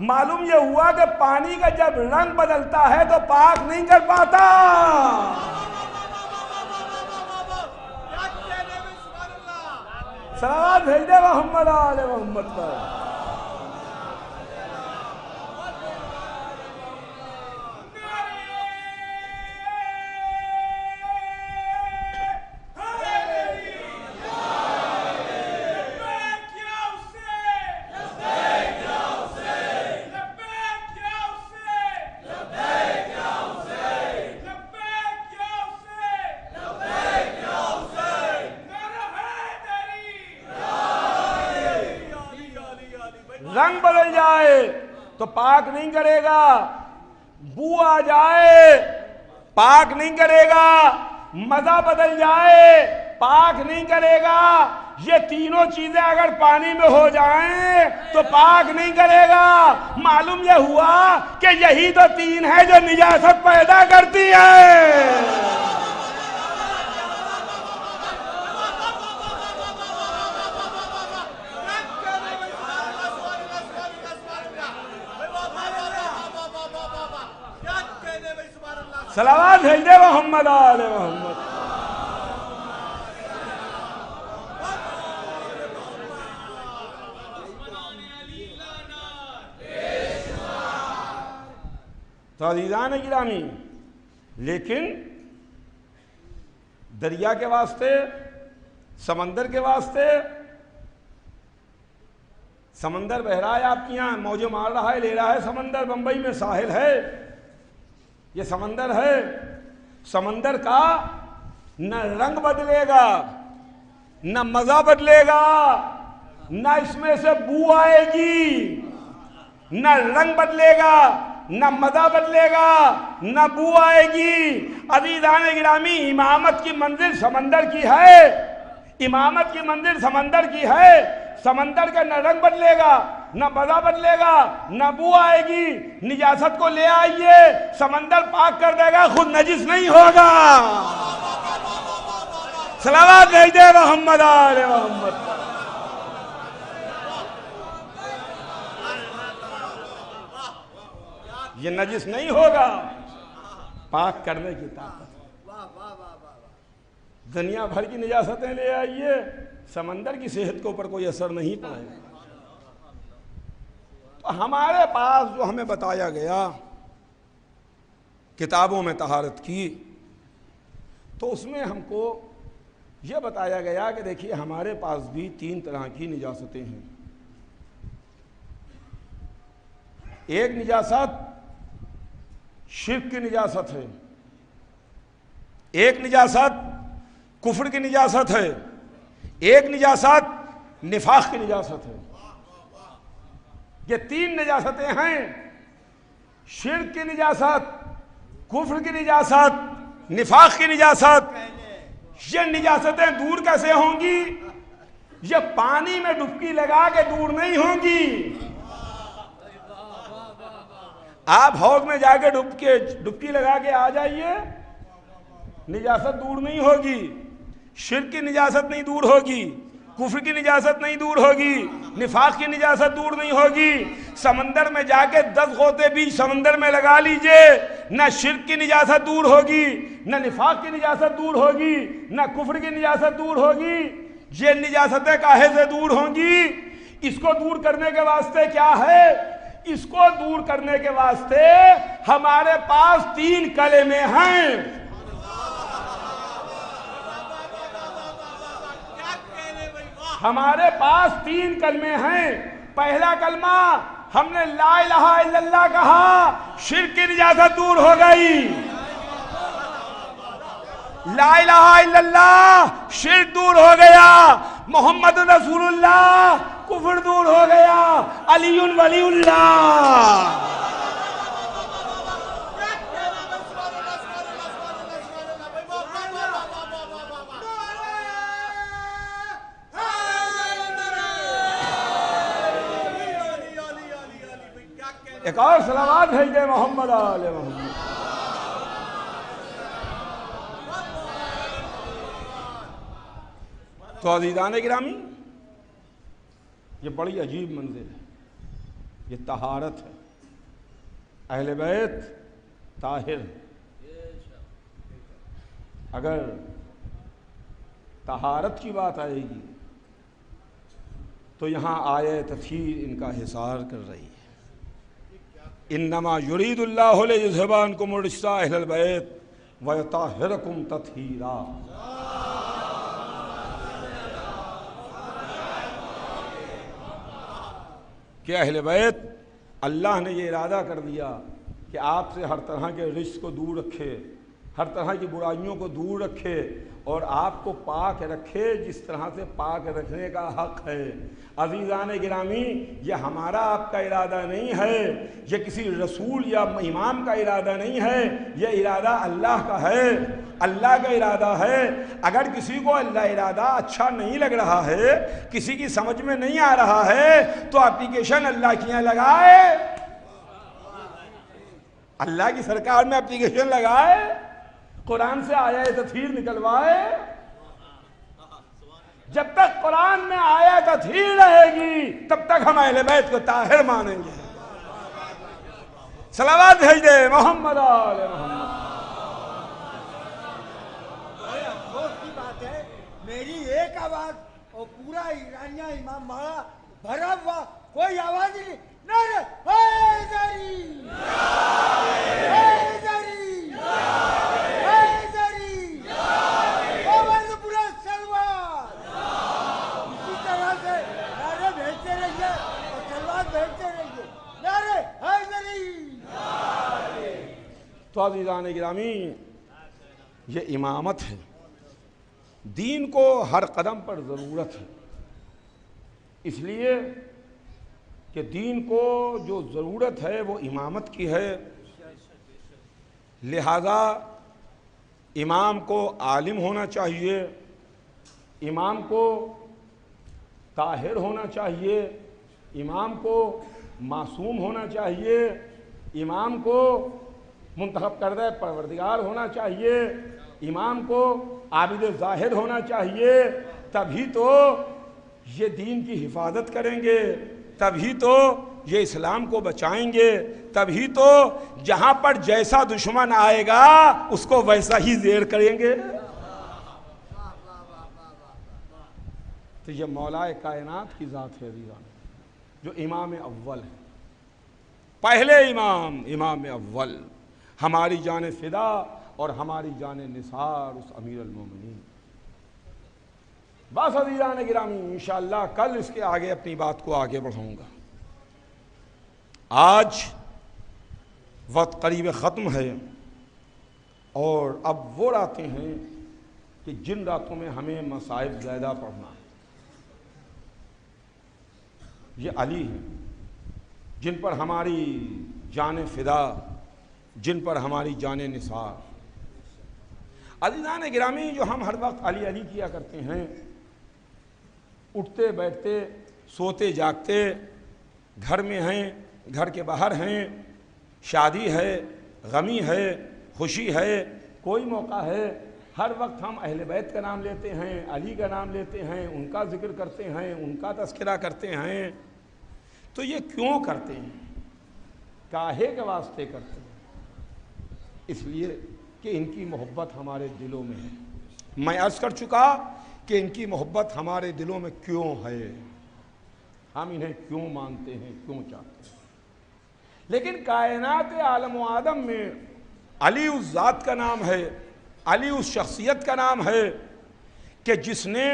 معلوم یہ ہوا کہ پانی کا جب رنگ بدلتا ہے تو پاک نہیں کر پاتا۔ صلوات بھیج دے محمد آل محمد پر۔ رنگ بدل جائے تو پاک نہیں کرے گا، بو آ جائے پاک نہیں کرے گا، مزہ بدل جائے پاک نہیں کرے گا۔ یہ تینوں چیزیں اگر پانی میں ہو جائیں تو پاک نہیں کرے گا۔ معلوم یہ ہوا کہ یہی تو تین ہے جو نجاست پیدا کرتی ہے۔ صلوات بھیج دے محمد آل محمد۔ تو عزیزان گرامی، لیکن دریا کے واسطے، سمندر کے واسطے، سمندر بہ رہا ہے آپ کی یہاں، موجیں مار رہا ہے، لے رہا ہے سمندر، بمبئی میں ساحل ہے، یہ سمندر ہے، سمندر کا نہ رنگ بدلے گا، نہ مزہ بدلے گا، نہ اس میں سے بو آئے گی، نہ رنگ بدلے گا، نہ مزہ بدلے گا، نہ بو آئے گی۔ عزیزان گرامی، امامت کی منزل سمندر کی ہے، امامت کی منزل سمندر کی ہے۔ سمندر کا نہ رنگ بدلے گا، نہ مزہ بدلے گا، نہ بو آئے گی۔ نجاست کو لے آئیے، سمندر پاک کر دے گا، خود نجس نہیں ہوگا۔ صلوات بھیج دے محمد آل محمد. یہ نجس نہیں ہوگا، پاک کرنے کی طاقت. دنیا بھر کی نجاستیں لے آئیے، سمندر کی صحت کے اوپر کوئی اثر نہیں پڑے گا. تو ہمارے پاس جو ہمیں بتایا گیا کتابوں میں طہارت کی، تو اس میں ہم کو یہ بتایا گیا کہ دیکھیے ہمارے پاس بھی 3 طرح کی نجاستیں ہیں. ایک نجاست شرک کی نجاست ہے، ایک نجاست کفر کی نجاست ہے، ایک نجاست نفاق کی نجاست ہے. یہ 3 نجاستیں ہیں، شرک کی نجاست، کفر کی نجاست، نفاق کی نجاست. یہ نجاستیں دور کیسے ہوں گی؟ یہ پانی میں ڈبکی لگا کے دور نہیں ہوں گی. آپ حوض میں جا کے ڈبکی لگا کے آ جائیے، نجاست دور نہیں ہوگی. شرک کی نجاست نہیں دور ہوگی، کفر کی نجاست نہیں دور ہوگی، نفاق کی نجاست دور نہیں ہوگی. سمندر میں جا کے 10 غوطے بھی سمندر میں لگا لیجئے، نہ شرک کی نجاست دور ہوگی، نہ نفاق کی نجاست دور ہوگی، نہ کفر کی نجاست دور ہوگی. یہ نجاستیں کاہے سے دور ہوں گی؟ اس کو دور کرنے کے واسطے کیا ہے؟ اس کو دور کرنے کے واسطے ہمارے پاس 3 کلمے ہیں. ہمارے پاس 3 کلمے ہیں. پہلا کلمہ ہم نے لا الہ الا اللہ کہا، شرک کی نجاست دور ہو گئی. لا الہ الا اللہ شرک دور ہو گیا، محمد رسول اللہ کفر دور ہو گیا، علی ولی اللہ. ایک اور صلوات بھیج دے محمد آل محمد. تو عزیزان گرامی، یہ بڑی عجیب منظر ہے. یہ طہارت ہے، اہل بیت طاہر. اگر طہارت کی بات آئے گی تو یہاں آیت تطہیر ان کا حصار کر رہی ہے. انما یرید اللہ لیذھب عنکم الرجس اہل البیت ویطہرکم تطہیرا. کہ اہل بیت اللہ نے یہ ارادہ کر دیا کہ آپ سے ہر طرح کے رجس کو دور رکھے، ہر طرح کی برائیوں کو دور رکھے، اور آپ کو پاک رکھے جس طرح سے پاک رکھنے کا حق ہے. عزیزان گرامی، یہ ہمارا آپ کا ارادہ نہیں ہے، یہ کسی رسول یا امام کا ارادہ نہیں ہے، یہ ارادہ اللہ کا ہے، اللہ کا ارادہ ہے. اگر کسی کو اللہ ارادہ اچھا نہیں لگ رہا ہے، کسی کی سمجھ میں نہیں آ رہا ہے، تو اپلیکیشن اللہ کی یہاں لگائے، اللہ کی سرکار میں اپلیکیشن لگائے، قرآن سے آیت تطہیر نکلوائے. جب تک قرآن میں آیت تطہیر رہے گی تب تک ہم اہل بیت کو طاہر مانیں گے. صلوات بھیج دے محمد آل محمد. افسوس کی بات ہے، میری ایک آواز اور پورا ایرانیہ امام باڑہ بھرا ہوا، کوئی آواز ہی نہیں. نعرہ حیدری، حیدری، حیدری، آواز پورا سلوات. اسی طرح سے نعرے بھیجتے رہیے اور سلوات بھیجتے رہیے. نعرہ حیدری. تو عزیزان گرامی، یہ امامت ہے. دین کو ہر قدم پر ضرورت ہے، اس لیے کہ دین کو جو ضرورت ہے وہ امامت کی ہے. لہذا امام کو عالم ہونا چاہیے، امام کو طاہر ہونا چاہیے، امام کو معصوم ہونا چاہیے، امام کو منتخب کردہ پروردگار ہونا چاہیے. امام کو عابد زاہد ہونا چاہیے، تبھی تو یہ دین کی حفاظت کریں گے، تبھی تو یہ اسلام کو بچائیں گے، تبھی تو جہاں پر جیسا دشمن آئے گا اس کو ویسا ہی زیر کریں گے۔ تو یہ مولا کائنات کی ذات ہے عزیزان، جو امام اول ہے، پہلے امام اول، ہماری جان فدا اور ہماری جان نثار اس امیر المومنین۔ بس عزیزان گرامی، انشاءاللہ کل اس کے آگے اپنی بات کو آگے بڑھاؤں گا۔ آج وقت قریب ختم ہے، اور اب وہ راتیں ہیں کہ جن راتوں میں ہمیں مصائب زیادہ پڑھنا ہے۔ یہ علی ہیں جن پر ہماری جان فدا، جن پر ہماری جان نثار۔ عزیزان گرامی، جو ہم ہر وقت علی علی کیا کرتے ہیں، اٹھتے بیٹھتے سوتے جاگتے، گھر میں ہیں، گھر کے باہر ہیں، شادی ہے، غمی ہے، خوشی ہے، کوئی موقع ہے، ہر وقت ہم اہل بیت کا نام لیتے ہیں، علی کا نام لیتے ہیں، ان کا ذکر کرتے ہیں، ان کا تذکرہ کرتے ہیں۔ تو یہ کیوں کرتے ہیں؟ کاہے کے واسطے کرتے ہیں؟ اس لیے کہ ان کی محبت ہمارے دلوں میں ہے۔ میں عرض کر چکا کہ ان کی محبت ہمارے دلوں میں کیوں ہے، ہم انہیں کیوں مانتے ہیں، کیوں چاہتے ہیں۔ لیکن کائنات عالم و آدم میں علی اس ذات کا نام ہے، علی اس شخصیت کا نام ہے کہ جس نے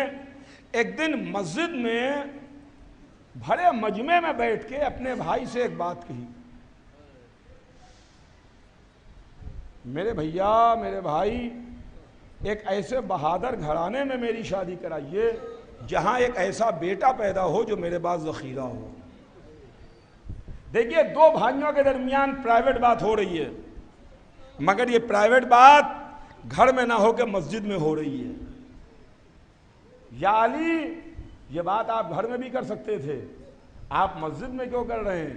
ایک دن مسجد میں بھرے مجمع میں بیٹھ کے اپنے بھائی سے ایک بات کہی، میرے بھیا، میرے بھائی، ایک ایسے بہادر گھرانے میں میری شادی کرائیے جہاں ایک ایسا بیٹا پیدا ہو جو میرے پاس ذخیرہ ہو۔ دیکھیے، دو بھائیوں کے درمیان پرائیویٹ بات ہو رہی ہے، مگر یہ پرائیویٹ بات گھر میں نہ ہو کے مسجد میں ہو رہی ہے۔ یا علی، یہ بات آپ گھر میں بھی کر سکتے تھے، آپ مسجد میں کیوں کر رہے ہیں؟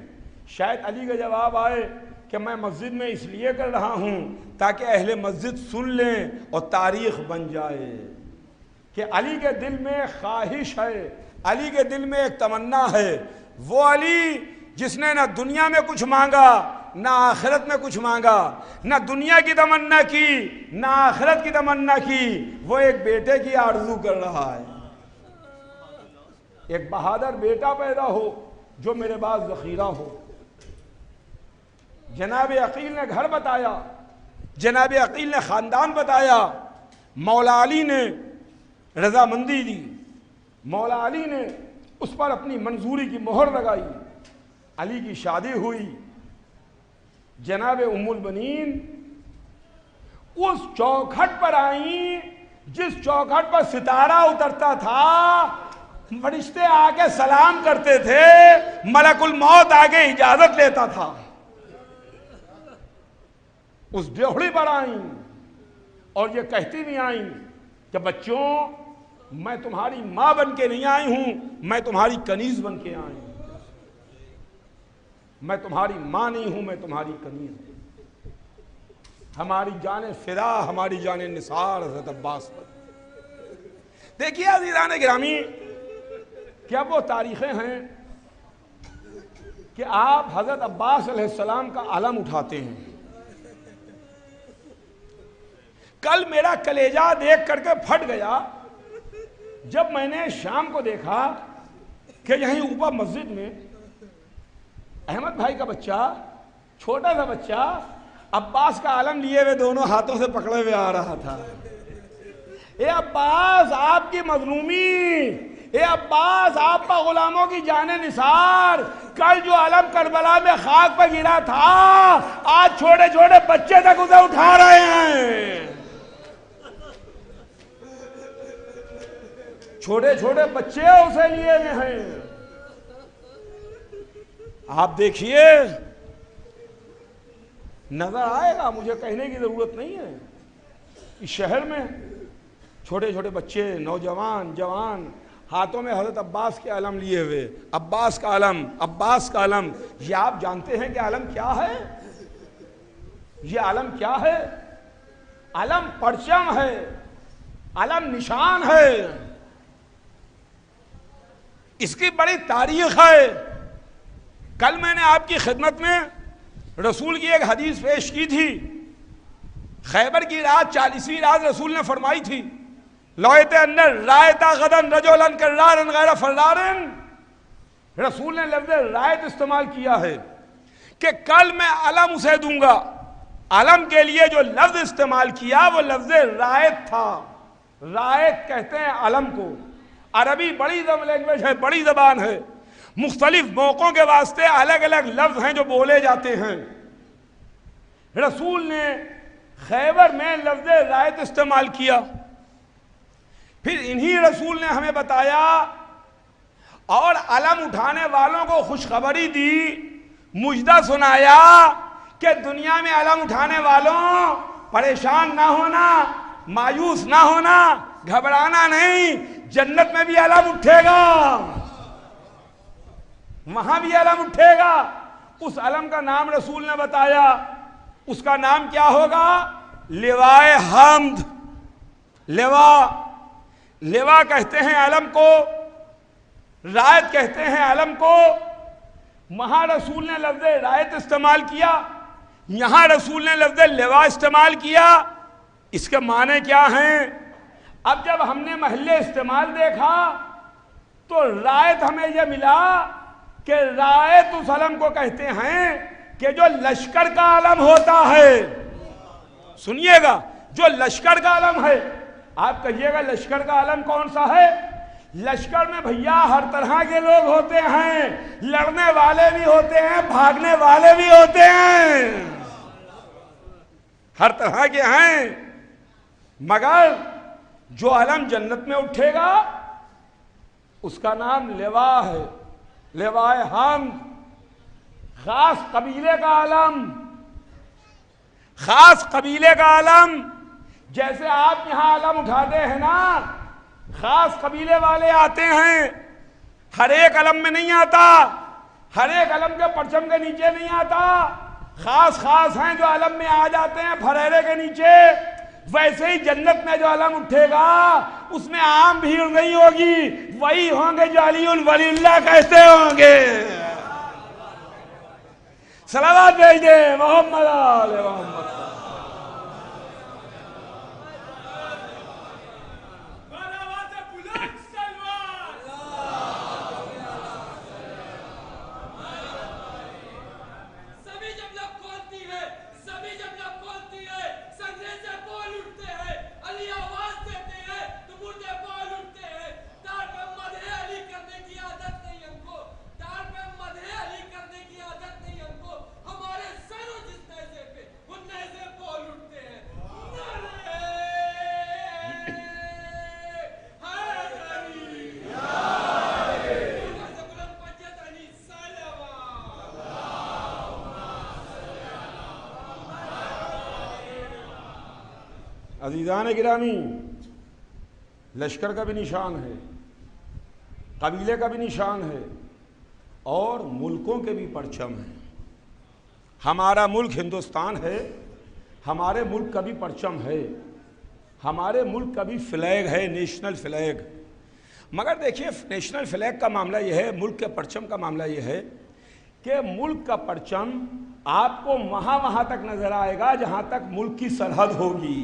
شاید علی کا جواب آئے کہ میں مسجد میں اس لیے کر رہا ہوں تاکہ اہل مسجد سن لیں اور تاریخ بن جائے کہ علی کے دل میں خواہش ہے، علی کے دل میں ایک تمنا ہے، وہ علی جس نے نہ دنیا میں کچھ مانگا نہ آخرت میں کچھ مانگا، نہ دنیا کی تمنا کی نہ آخرت کی تمنا کی، وہ ایک بیٹے کی آرزو کر رہا ہے، ایک بہادر بیٹا پیدا ہو جو میرے پاس ذخیرہ ہو۔ جناب عقیل نے گھر بتایا، جناب عقیل نے خاندان بتایا، مولا علی نے رضامندی دی، مولا علی نے اس پر اپنی منظوری کی مہر لگائی، علی کی شادی ہوئی۔ جناب ام البنین اس چوکھٹ پر آئیں جس چوکھٹ پر ستارہ اترتا تھا، فرشتے آ کے سلام کرتے تھے، ملک الموت آگے اجازت لیتا تھا، اس ڈیوڑی پر آئیں اور یہ کہتی بھی آئیں کہ بچوں، میں تمہاری ماں بن کے نہیں آئی ہوں، میں تمہاری کنیز بن کے آئی ہوں، میں تمہاری ماں نہیں ہوں، میں تمہاری کنیز ہوں۔ ہماری جان فدا، ہماری جان نثار حضرت عباس پر۔ دیکھیے عزیزان گرامی، کیا وہ تاریخیں ہیں کہ آپ حضرت عباس علیہ السلام کا علم اٹھاتے ہیں۔ کل میرا کلیجہ دیکھ کر کے پھٹ گیا جب میں نے شام کو دیکھا کہ یہیں اوپر مسجد میں احمد بھائی کا بچہ، چھوٹا سا بچہ، عباس کا علم لیے ہوئے دونوں ہاتھوں سے پکڑے ہوئے آ رہا تھا۔ اے عباس، آپ کی مظلومی، اے عباس، آپ کا غلاموں کی جان نثار، کل جو علم کربلا میں خاک پر گرا تھا، آج چھوٹے چھوٹے بچے تک اسے اٹھا رہے ہیں، چھوٹے چھوٹے بچے اسے لیے ہوئے ہیں۔ آپ دیکھیے، نظر آئے گا، مجھے کہنے کی ضرورت نہیں ہے، اس شہر میں چھوٹے چھوٹے بچے، نوجوان، جوان، ہاتھوں میں حضرت عباس کے علم لیے ہوئے، عباس کا علم، عباس کا علم۔ یہ آپ جانتے ہیں کہ علم کیا ہے؟ یہ علم کیا ہے؟ علم پرچم ہے، علم نشان ہے، اس کی بڑی تاریخ ہے۔ کل میں نے آپ کی خدمت میں رسول کی ایک حدیث پیش کی تھی۔ خیبر کی رات 40ویں رات رسول نے فرمائی تھی، لویت اندر رایت غدن رجولن کرارن غیر فرارن۔ رسول نے لفظ رایت استعمال کیا ہے کہ کل میں علم اسے دوں گا۔ علم کے لیے جو لفظ استعمال کیا وہ لفظ رایت تھا۔ رایت کہتے ہیں علم کو۔ عربی بڑی لینگویج ہے، بڑی زبان ہے، مختلف موقعوں کے واسطے الگ الگ لفظ ہیں جو بولے جاتے ہیں۔ رسول نے خیبر میں لفظ رایت استعمال کیا۔ پھر انہی رسول نے ہمیں بتایا اور علم اٹھانے والوں کو خوشخبری دی، مجدہ سنایا کہ دنیا میں علم اٹھانے والوں پریشان نہ ہونا، مایوس نہ ہونا، گھبرانا نہیں، جنت میں بھی علم اٹھے گا، وہاں بھی علم اٹھے گا۔ اس علم کا نام رسول نے بتایا، اس کا نام کیا ہوگا؟ لوائے حمد۔ لوا کہتے ہیں علم کو، رایت کہتے ہیں علم کو۔ وہاں رسول نے لفظ رایت استعمال کیا، یہاں رسول نے لفظ لوا استعمال کیا۔ اس کے معنی کیا ہیں؟ اب جب ہم نے محلِ استعمال دیکھا تو رایت ہمیں یہ ملا کہ رایت اس علم کو کہتے ہیں کہ جو لشکر کا علم ہوتا ہے۔ سنیے گا، جو لشکر کا علم ہے۔ آپ کہیے گا لشکر کا علم کون سا ہے؟ لشکر میں بھیا ہر طرح کے لوگ ہوتے ہیں، لڑنے والے بھی ہوتے ہیں، بھاگنے والے بھی ہوتے ہیں، ہر طرح کے ہیں۔ مگر جو علم جنت میں اٹھے گا اس کا نام لوا ہے، لوائے حمد۔ خاص قبیلے کا علم، خاص قبیلے کا علم۔ جیسے آپ یہاں علم اٹھاتے ہیں نا، خاص قبیلے والے آتے ہیں، ہر ایک علم میں نہیں آتا، ہر ایک علم کے پرچم کے نیچے نہیں آتا، خاص ہیں جو علم میں آ جاتے ہیں پھریرے کے نیچے۔ ویسے ہی جنت میں جو علم اٹھے گا اس میں عام بھیڑ نہیں ہوگی، وہی ہوں گے جو علی ولی اللہ کہتے ہوں گے۔ صلوات بھیج دے محمد آل محمد۔ عزیزان گرامی، لشکر کا بھی نشان ہے، قبیلے کا بھی نشان ہے، اور ملکوں کے بھی پرچم ہیں۔ ہمارا ملک ہندوستان ہے، ہمارے ملک کا بھی پرچم ہے، ہمارے ملک کا بھی فلیگ ہے، نیشنل فلیگ۔ مگر دیکھیے نیشنل فلیگ کا معاملہ یہ ہے، ملک کے پرچم کا معاملہ یہ ہے کہ ملک کا پرچم آپ کو وہاں تک نظر آئے گا جہاں تک ملک کی سرحد ہوگی۔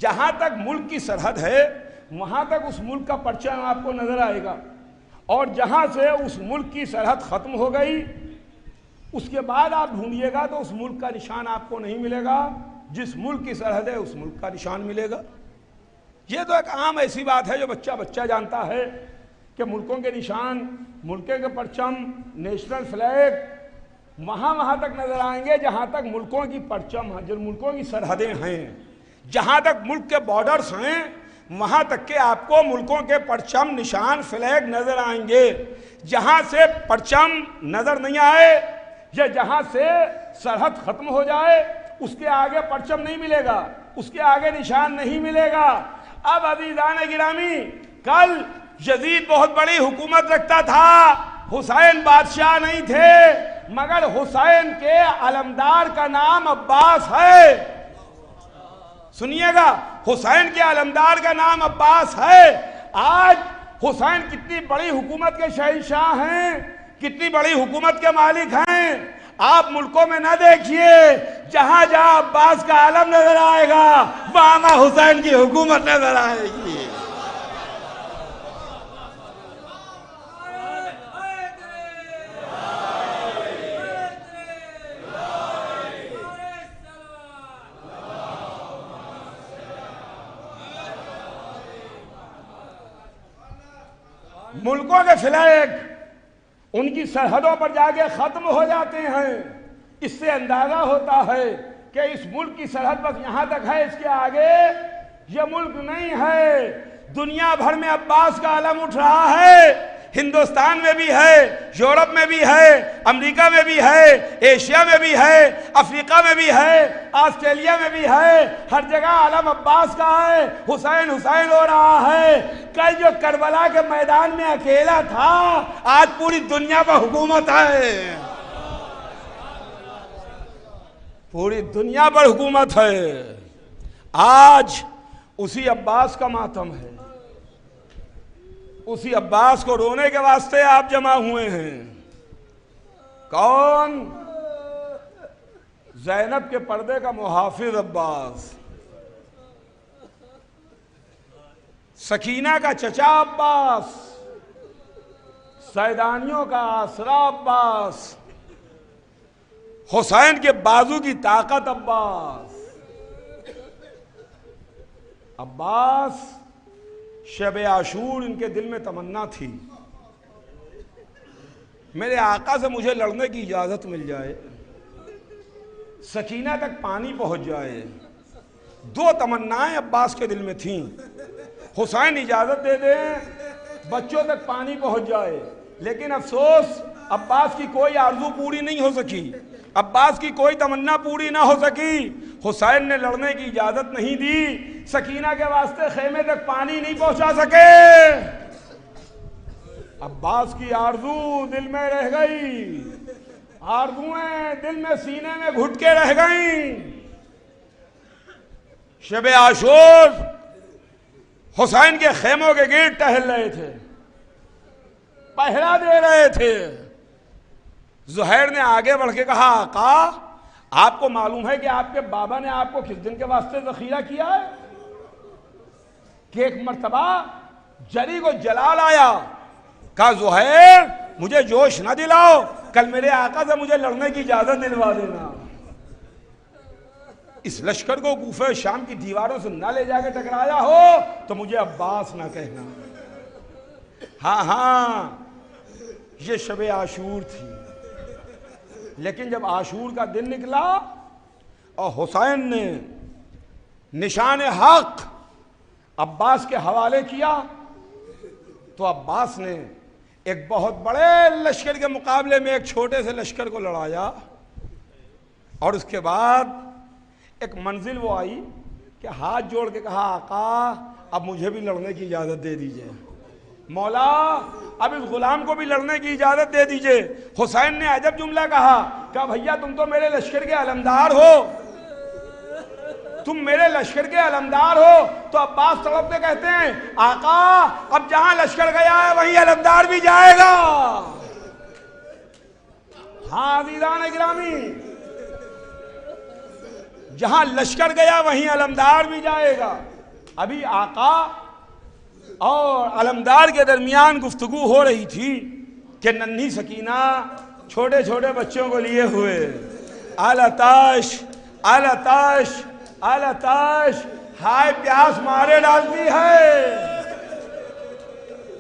جہاں تک ملک کی سرحد ہے وہاں تک اس ملک کا پرچم آپ کو نظر آئے گا، اور جہاں سے اس ملک کی سرحد ختم ہو گئی اس کے بعد آپ ڈھونڈیے گا تو اس ملک کا نشان آپ کو نہیں ملے گا۔ جس ملک کی سرحد ہے اس ملک کا نشان ملے گا۔ یہ تو ایک عام ایسی بات ہے جو بچہ جانتا ہے کہ ملکوں کے نشان، ملکوں کے پرچم، نیشنل فلیگ وہاں تک نظر آئیں گے جہاں تک ملکوں کی پرچم ہیں، جو ملکوں کی سرحدیں ہیں، جہاں تک ملک کے بارڈرز ہیں وہاں تک کے آپ کو ملکوں کے پرچم، نشان، فلیگ نظر آئیں گے۔ جہاں سے پرچم نظر نہیں آئے یا جہاں سے سرحد ختم ہو جائے اس کے آگے پرچم نہیں ملے گا، اس کے آگے نشان نہیں ملے گا۔ اب عزیزان گرامی، کل یزید بہت بڑی حکومت رکھتا تھا، حسین بادشاہ نہیں تھے، مگر حسین کے علمدار کا نام عباس ہے۔ سنیے گا، حسین کے علمدار کا نام عباس ہے۔ آج حسین کتنی بڑی حکومت کے شہنشاہ ہیں، کتنی بڑی حکومت کے مالک ہیں۔ آپ ملکوں میں نہ دیکھیے، جہاں جہاں عباس کا علم نظر آئے گا وہاں حسین کی حکومت نظر آئے گی۔ ملکوں کے فلیگ ان کی سرحدوں پر جا کے ختم ہو جاتے ہیں۔ اس سے اندازہ ہوتا ہے کہ اس ملک کی سرحد بس یہاں تک ہے، اس کے آگے یہ ملک نہیں ہے۔ دنیا بھر میں عباس کا علم اٹھ رہا ہے، ہندوستان میں بھی ہے، یورپ میں بھی ہے، امریکہ میں بھی ہے، ایشیا میں بھی ہے، افریقہ میں بھی ہے، آسٹریلیا میں بھی ہے، ہر جگہ علم عباس کا ہے، حسین حسین ہو رہا ہے۔ کل جو کربلا کے میدان میں اکیلا تھا، آج پوری دنیا پر حکومت ہے، پوری دنیا پر حکومت ہے۔ آج اسی عباس کا ماتم ہے، اسی عباس کو رونے کے واسطے آپ جمع ہوئے ہیں۔ کون؟ زینب کے پردے کا محافظ عباس، سکینہ کا چچا عباس، سیدانیوں کا آسرا عباس، حسین کے بازو کی طاقت عباس۔ عباس شب عاشور ان کے دل میں تمنا تھی، میرے آقا سے مجھے لڑنے کی اجازت مل جائے، سکینہ تک پانی پہنچ جائے۔ دو تمنائیں عباس کے دل میں تھیں، حسین اجازت دے دیں بچوں تک پانی پہنچ جائے، لیکن افسوس عباس کی کوئی آرزو پوری نہیں ہو سکی، عباس کی کوئی تمنا پوری نہ ہو سکی۔ حسین نے لڑنے کی اجازت نہیں دی، سکینہ کے واسطے خیمے تک پانی نہیں پہنچا سکے۔ عباس کی آرزو دل میں رہ گئی، آرزویں دل میں سینے میں گھٹ کے رہ گئیں۔ شب عاشور حسین کے خیموں کے گرد ٹہل رہے تھے، پہرا دے رہے تھے۔ زہیر نے آگے بڑھ کے کہا، آقا آپ کو معلوم ہے کہ آپ کے بابا نے آپ کو کس دن کے واسطے ذخیرہ کیا ہے؟ کہ ایک مرتبہ جری کو جلال آیا، کہا زہیر مجھے جوش نہ دلاؤ، کل میرے آقا سے مجھے لڑنے کی اجازت دلوا دینا۔ اس لشکر کو کوفہ شام کی دیواروں سے نہ لے جا کے ٹکرایا ہو تو مجھے عباس نہ کہنا۔ ہاں یہ شب عاشور تھی، لیکن جب عاشور کا دن نکلا اور حسین نے نشان حق عباس کے حوالے کیا تو عباس نے ایک بہت بڑے لشکر کے مقابلے میں ایک چھوٹے سے لشکر کو لڑایا، اور اس کے بعد ایک منزل وہ آئی کہ ہاتھ جوڑ کے کہا، آقا اب مجھے بھی لڑنے کی اجازت دے دیجئے، مولا اب اس غلام کو بھی لڑنے کی اجازت دے دیجئے۔ حسین نے عجب جملہ کہا بھیا تم تو میرے لشکر کے علمدار ہو، تم میرے لشکر کے علمدار ہو۔ تو عباس تڑپ کے کہتے ہیں، آقا اب جہاں لشکر گیا ہے وہیں علمدار بھی جائے گا۔ ہاں عزیزان گرامی، جہاں لشکر گیا وہیں علمدار بھی جائے گا۔ ابھی آقا اور علمدار کے درمیان گفتگو ہو رہی تھی کہ ننھی سکینہ چھوٹے چھوٹے بچوں کو لیے ہوئے آلتاش آلتاش آلتاش ہائے پیاس مارے ڈالتی ہے،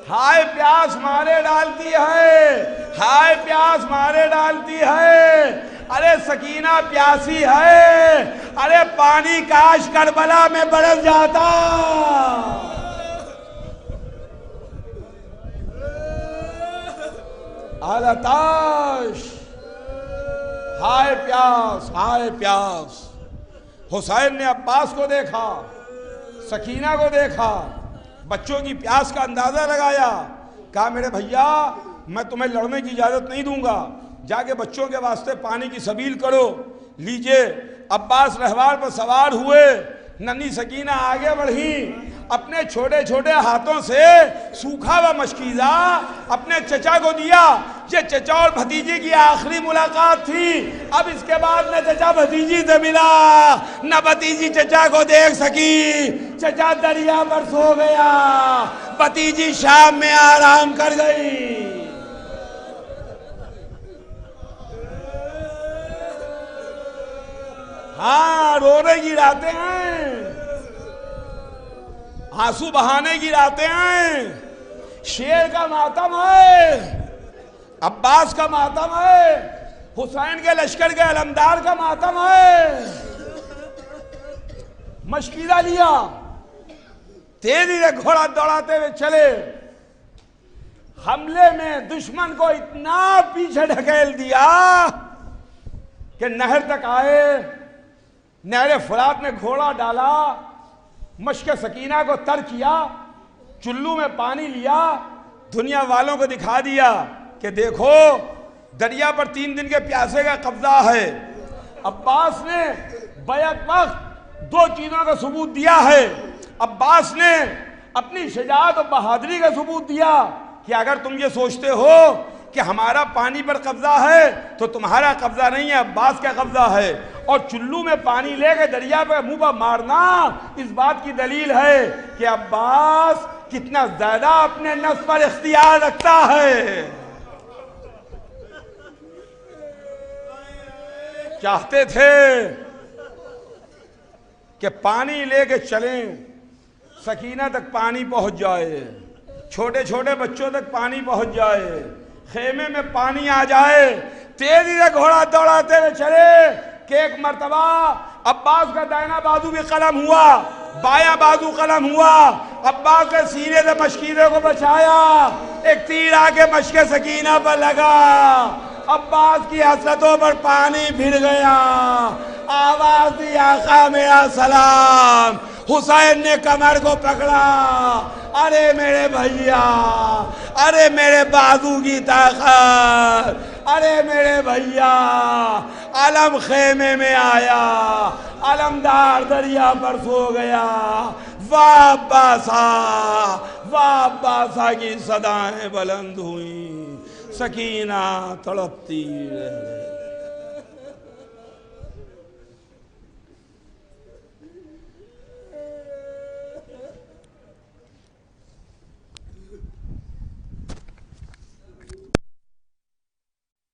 ہائے پیاس مارے ڈالتی ہے، ہائے پیاس مارے ڈالتی ہے۔ ارے سکینہ پیاسی ہے، ارے پانی کاش کربلا میں برس جاتا۔ آلتاش ہائے پیاس ہائے پیاس۔ حسین نے عباس کو دیکھا، سکینہ کو دیکھا، بچوں کی پیاس کا اندازہ لگایا، کہا میرے بھیا میں تمہیں لڑنے کی اجازت نہیں دوں گا، جا کے بچوں کے واسطے پانی کی سبیل کرو۔ لیجئے عباس رہوار پر سوار ہوئے، ننھی سکینہ آگے بڑھی، اپنے چھوٹے چھوٹے ہاتھوں سے سوکھا ہوا مشکیزہ اپنے چچا کو دیا۔ یہ چچا اور بھتیجی کی آخری ملاقات تھی، اب اس کے بعد نہ چچا بھتیجی سے ملا، نہ بھتیجی چچا کو دیکھ سکی۔ چچا دریا پر سو گیا، بھتیجی شام میں آرام کر گئی۔ ہاں، رونے کی راتیں ہیں، آنسو بہانے کی راتیں ہیں، شیر کا ماتم ہے، عباس کا ماتم ہے، حسین کے لشکر کے علمدار کا ماتم ہے۔ مشکیزہ لیا، تیزی سے گھوڑا دوڑاتے ہوئے چلے، حملے میں دشمن کو اتنا پیچھے ڈھکیل دیا کہ نہر تک آئے، نہر فرات میں گھوڑا ڈالا، مشک سکینہ کو تر کیا، چلو میں پانی لیا، دنیا والوں کو دکھا دیا کہ دیکھو دریا پر 3 دن کے پیاسے کا قبضہ ہے۔ عباس نے بیک وقت 2 چیزوں کا ثبوت دیا ہے۔ عباس نے اپنی شجاعت و بہادری کا ثبوت دیا کہ اگر تم یہ سوچتے ہو کہ ہمارا پانی پر قبضہ ہے تو تمہارا قبضہ نہیں ہے، عباس کا قبضہ ہے۔ اور چلو میں پانی لے کے دریا پہ منہ پر مارنا اس بات کی دلیل ہے کہ عباس کتنا زیادہ اپنے نفس پر اختیار رکھتا ہے۔ چاہتے تھے کہ پانی لے کے چلیں، سکینہ تک پانی پہنچ جائے، چھوٹے چھوٹے بچوں تک پانی پہنچ جائے، خیمے میں پانی آ جائے۔ تیزی سے گھوڑا دوڑاتے ہوئے چلے کہ ایک مرتبہ عباس کا دائنا بازو بھی قلم ہوا، بایاں بازو قلم ہوا، عباس کے سینے سے مشکیزے کو بچایا، ایک تیر آ کے مشک سکینہ پر لگا، عباس کی حسرتوں پر پانی پھر گیا۔ آواز دی آقا میرا سلام، حسین نے کمر کو پکڑا، ارے میرے بھیا، ارے میرے بازو کی طاقت، ارے میرے بھیا۔ علم خیمے میں آیا، علمدار دریا پر سو گیا۔ واہ عباسا، واہ عباسا کی صدایں بلند ہوئیں، سکینہ تڑپتی رہ گئی۔